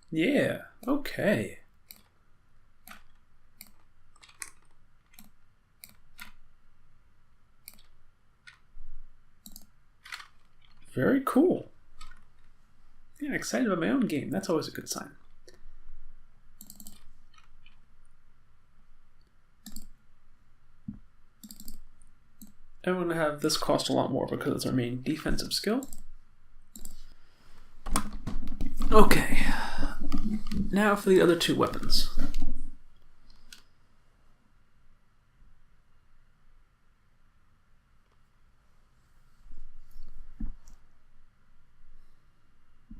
A: Yeah, okay. Very cool. Yeah, excited about my own game. That's always a good sign. I want to have this cost a lot more because it's our main defensive skill. Okay. Now for the other two weapons.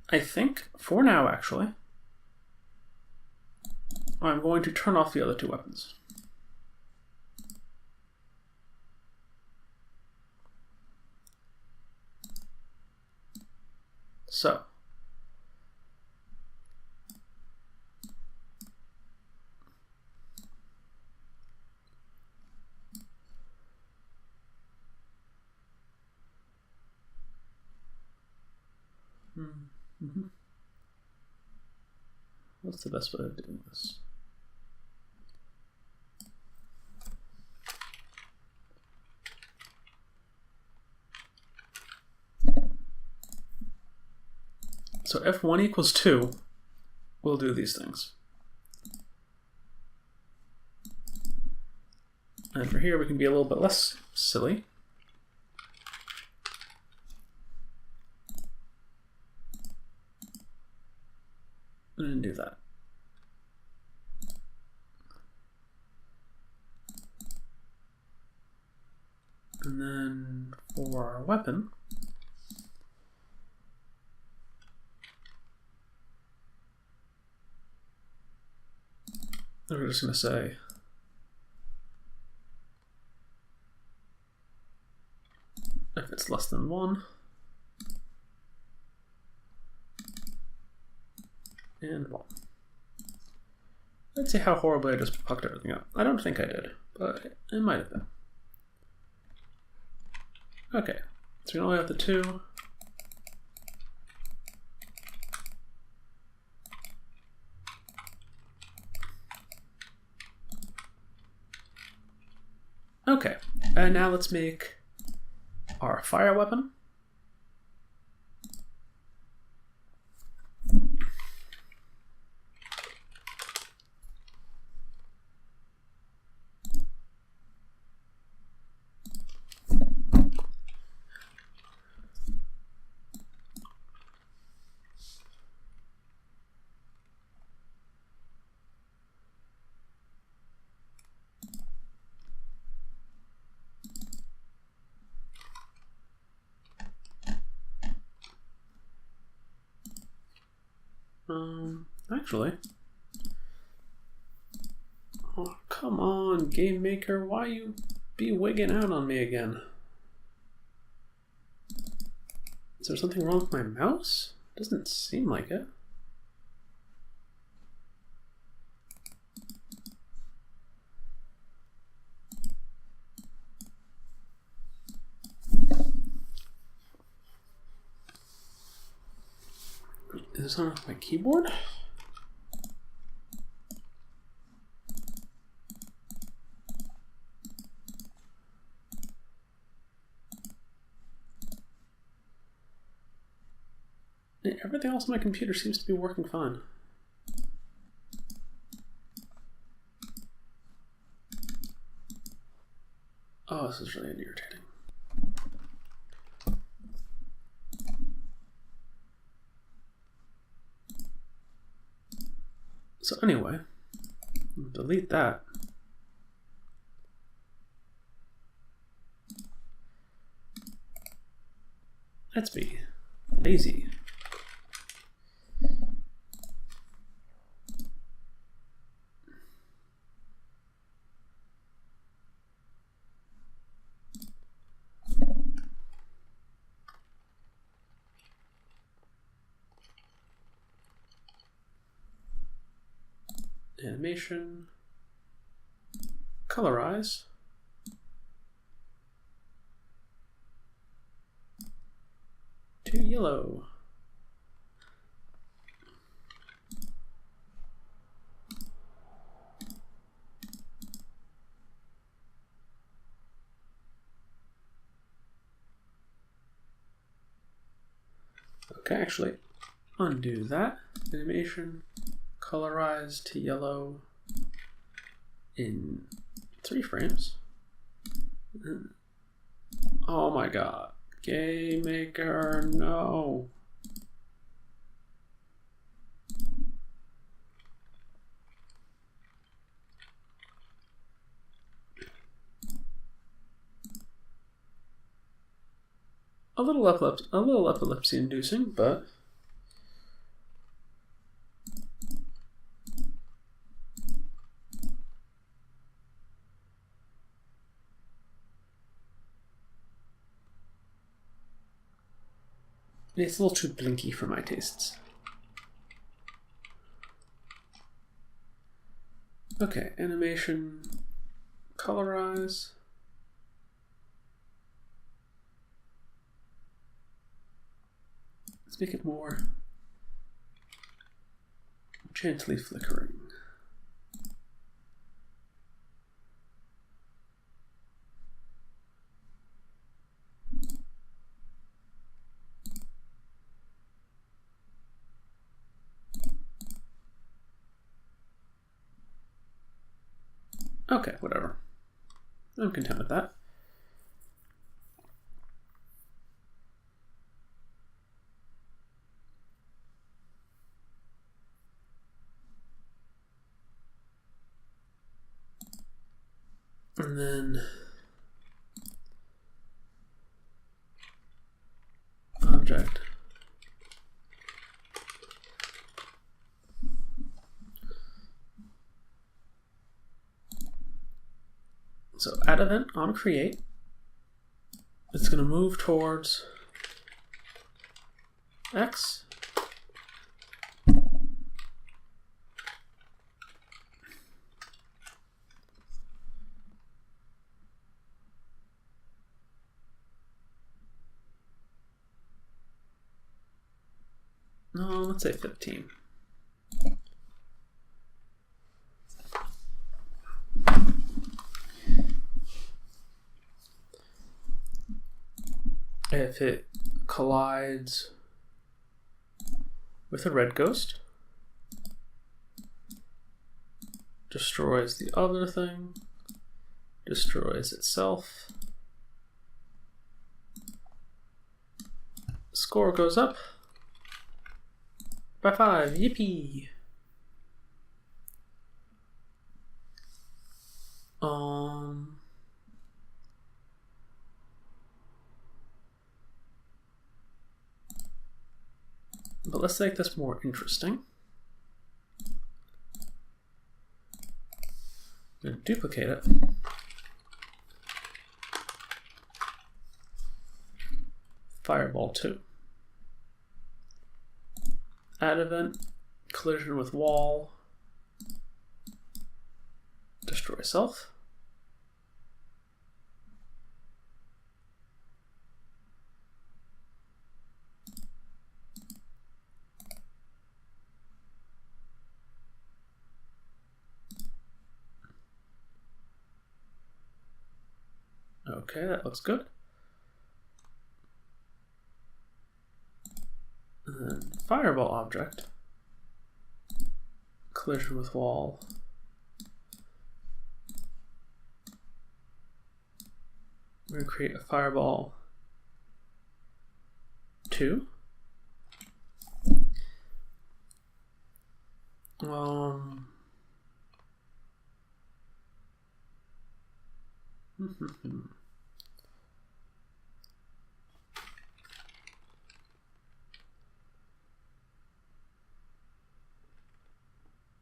A: I think, for now actually, I'm going to turn off the other two weapons. So, what's the best way of doing this? So F1 equals 2 we'll do these things. And for here, we can be a little bit less silly. And do that. And then for our weapon, we're just going to say if it's less than 1, and 1. Let's see how horribly I just fucked everything up. I don't think I did, but it might have been. Okay, so we only have the 2. Okay, and now let's make our fire weapon. Actually, oh, come on, game maker, why you be wigging out on me again? Is there something wrong with my mouse? Doesn't seem like it. Is this on my keyboard? Everything else on my computer seems to be working fine. Oh, this is really irritating. So anyway, delete that. Let's be lazy. Animation, colorize, to yellow. Okay, actually, undo that. Animation, colorize to yellow in 3 frames. Oh my god. Game maker, no. A little epilepsy inducing, but it's a little too blinky for my tastes. Okay, animation, colorize. Let's make it more gently flickering. Okay, whatever. I'm content with that. And then object. So add event on create. It's going to move towards X. No, let's say 15. If it collides with a red ghost, destroys the other thing, destroys itself, score goes up by 5. Yippee! But let's make this more interesting. I'm going to duplicate it. Fireball 2. Add event, collision with wall, destroy self. Okay, that looks good. And then fireball object, collision with wall, we're going to create a fireball 2.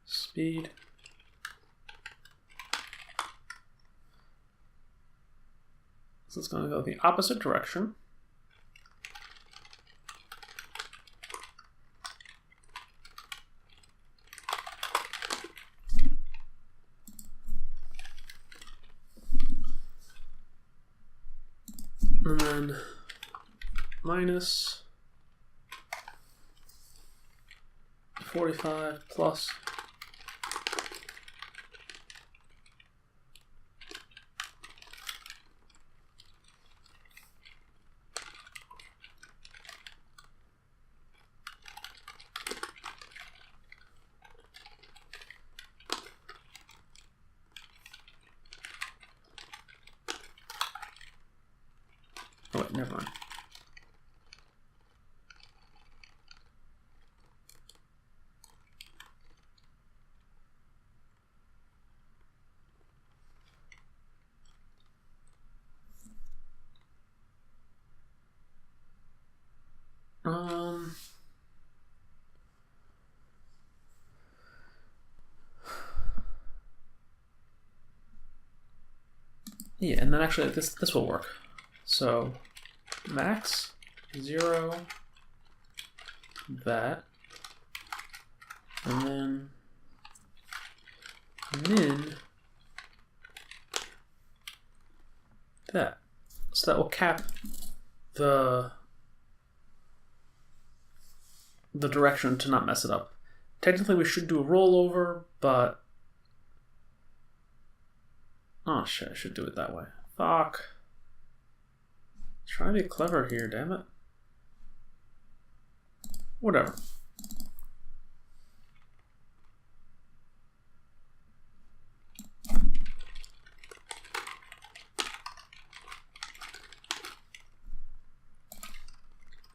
A: Speed. So it's going to go the opposite direction. And then minus 45 plus . Oh wait, never mind. Yeah, and then actually this will work. So max 0 that, and then min that. So that will cap the direction to not mess it up. Technically we should do a rollover, but oh shit, I should do it that way. Fuck. Try to be clever here, damn it. Whatever.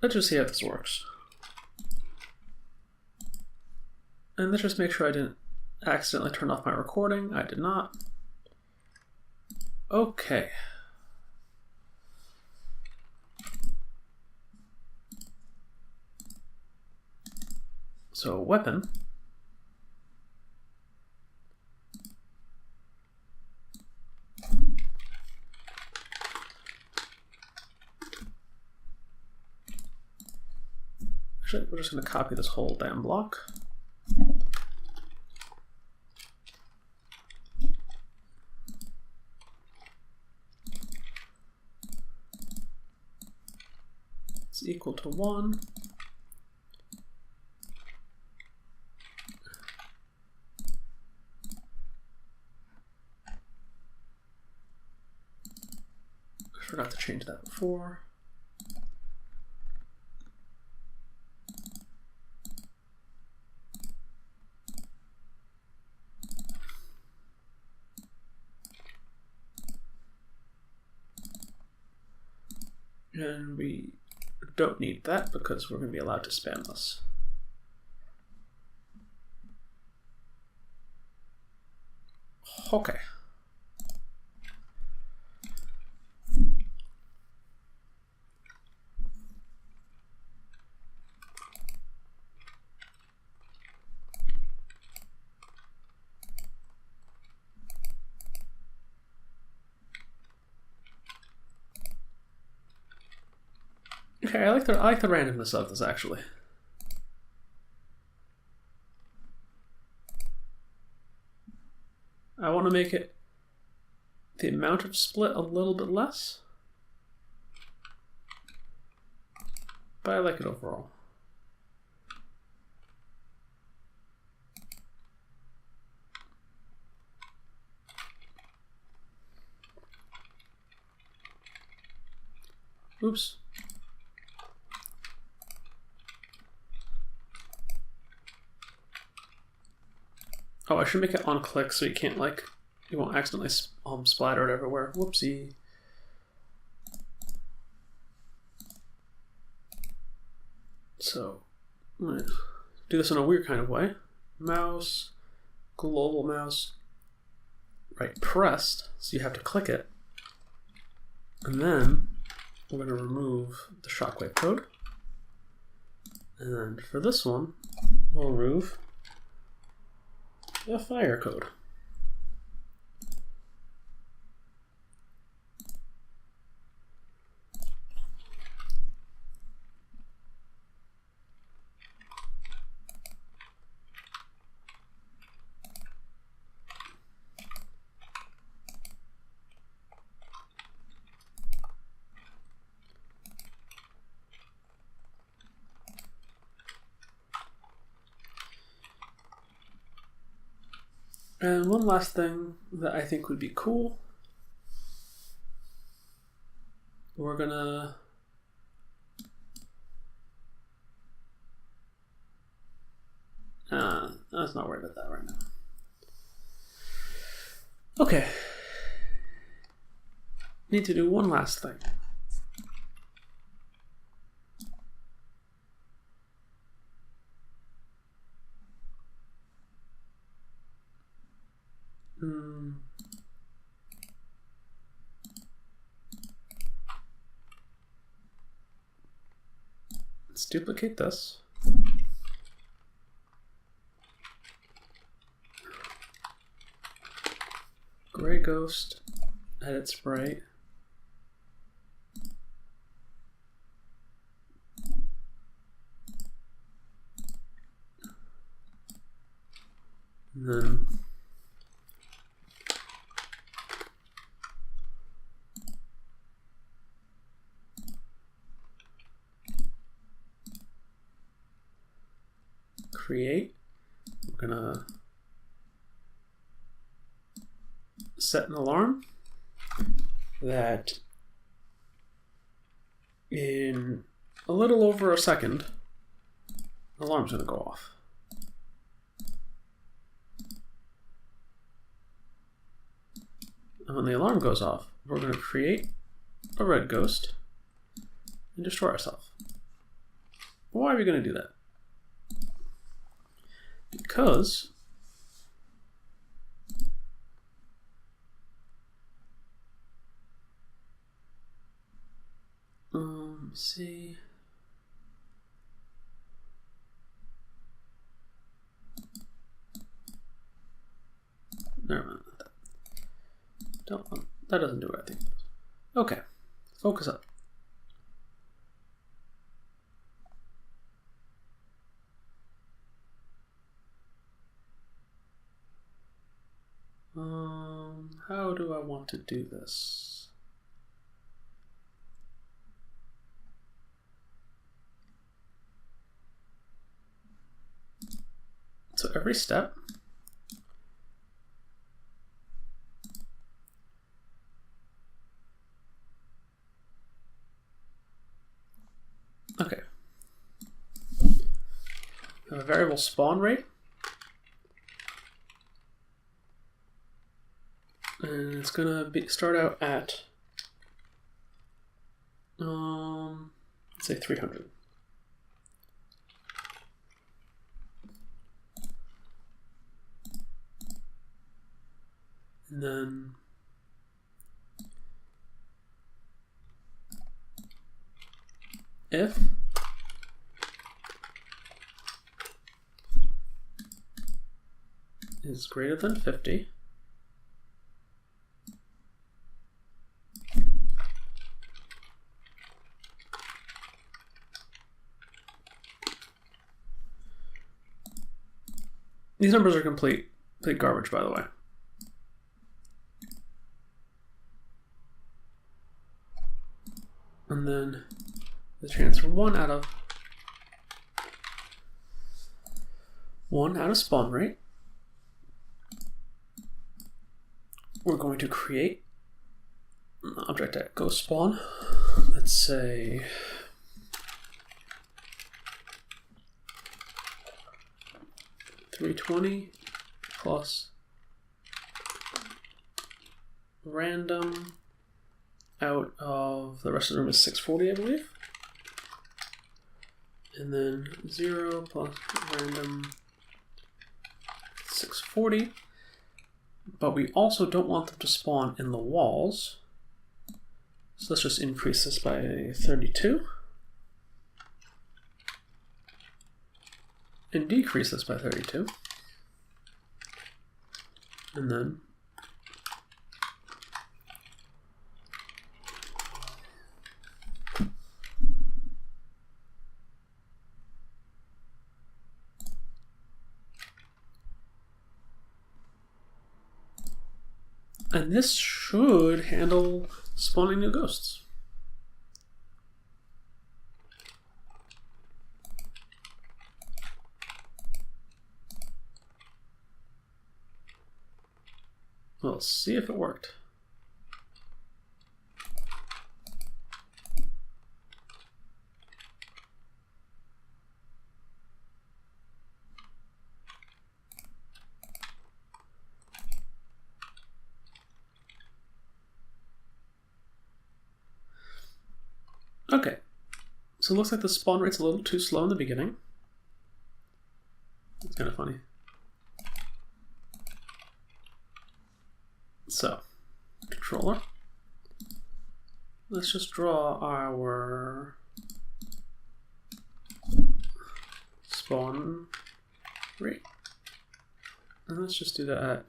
A: let's just see how this works. And let's just make sure I didn't accidentally turn off my recording. I did not. Okay. So weapon. Actually, we're just going to copy this whole damn block. It's equal to 1. I forgot to change that before. And we don't need that because we're going to be allowed to spam this. Okay. Okay, I like the randomness of this actually. I want to make it the amount of split a little bit less, but I like it overall. Oops. Oh, I should make it on click so you can't you won't accidentally splatter it everywhere. Whoopsie. So I'm gonna do this in a weird kind of way. Mouse, global mouse, right pressed, so you have to click it. And then we're going to remove the shockwave code. And for this one, we'll remove the fire code. And one last thing that I think would be cool, we're gonna let's not worry about that right now. Okay, need to do one last thing. Let's duplicate this. Gray ghost, edit sprite. And then create. We're gonna set an alarm that in a little over a second, the alarm's gonna go off. And when the alarm goes off, we're gonna create a red ghost and destroy ourselves. Why are we going to do that? Because see. Never mind that. That doesn't do what I think it does. Okay, focus up. How do I want to do this? So every step okay. I have a variable spawn rate. And it's gonna start out at let's say 300. And then if is greater than 50, these numbers are complete garbage, by the way. And then the transfer one out of spawn rate. We're going to create an object at goSpawn. Let's say $320 plus random out of the rest of the room is 640, I believe. And then 0 plus random 640. But we also don't want them to spawn in the walls. So let's just increase this by 32. And decrease this by 32. And then this should handle spawning new ghosts. We'll see if it worked. Okay, so it looks like the spawn rate's a little too slow in the beginning. It's kind of funny. So, controller. Let's just draw our spawn rate. And let's just do that at,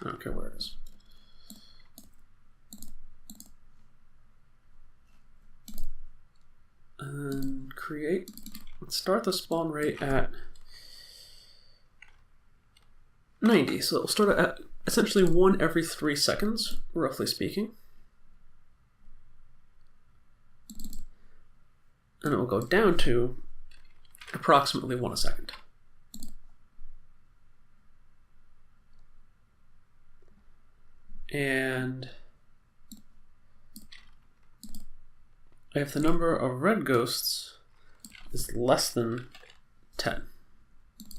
A: I don't care where it is. And then create, let's start the spawn rate at 90. So it'll start at essentially 1 every 3 seconds, roughly speaking. And it will go down to approximately 1 a second. And if the number of red ghosts is less than 10,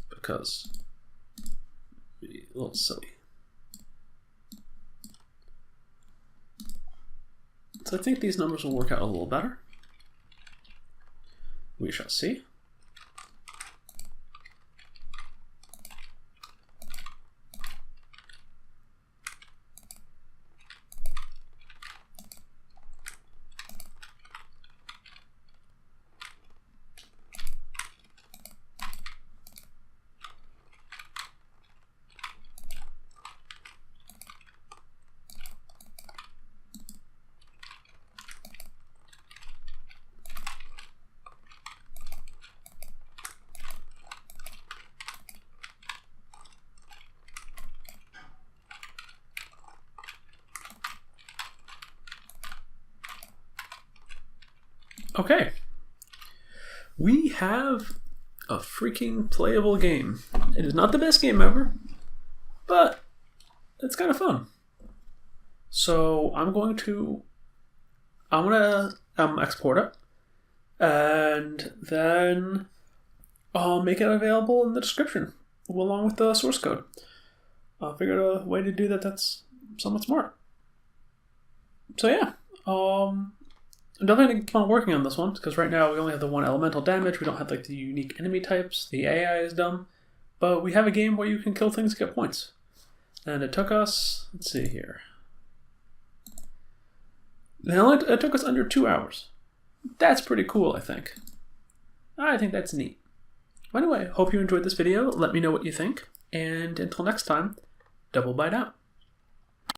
A: because it'd be a little silly. So I think these numbers will work out a little better. We shall see. Okay, we have a freaking playable game. It is not the best game ever, but it's kind of fun. So I'm gonna export it, and then I'll make it available in the description along with the source code. I figured a way to do that that's somewhat smart. So yeah, I'm definitely going to keep on working on this one, because right now we only have the one elemental damage, we don't have like the unique enemy types, the AI is dumb, but we have a game where you can kill things to get points. And it took us, let's see here, it took us under 2 hours. That's pretty cool, I think. I think that's neat. Anyway, hope you enjoyed this video, let me know what you think, and until next time, Double Bite out.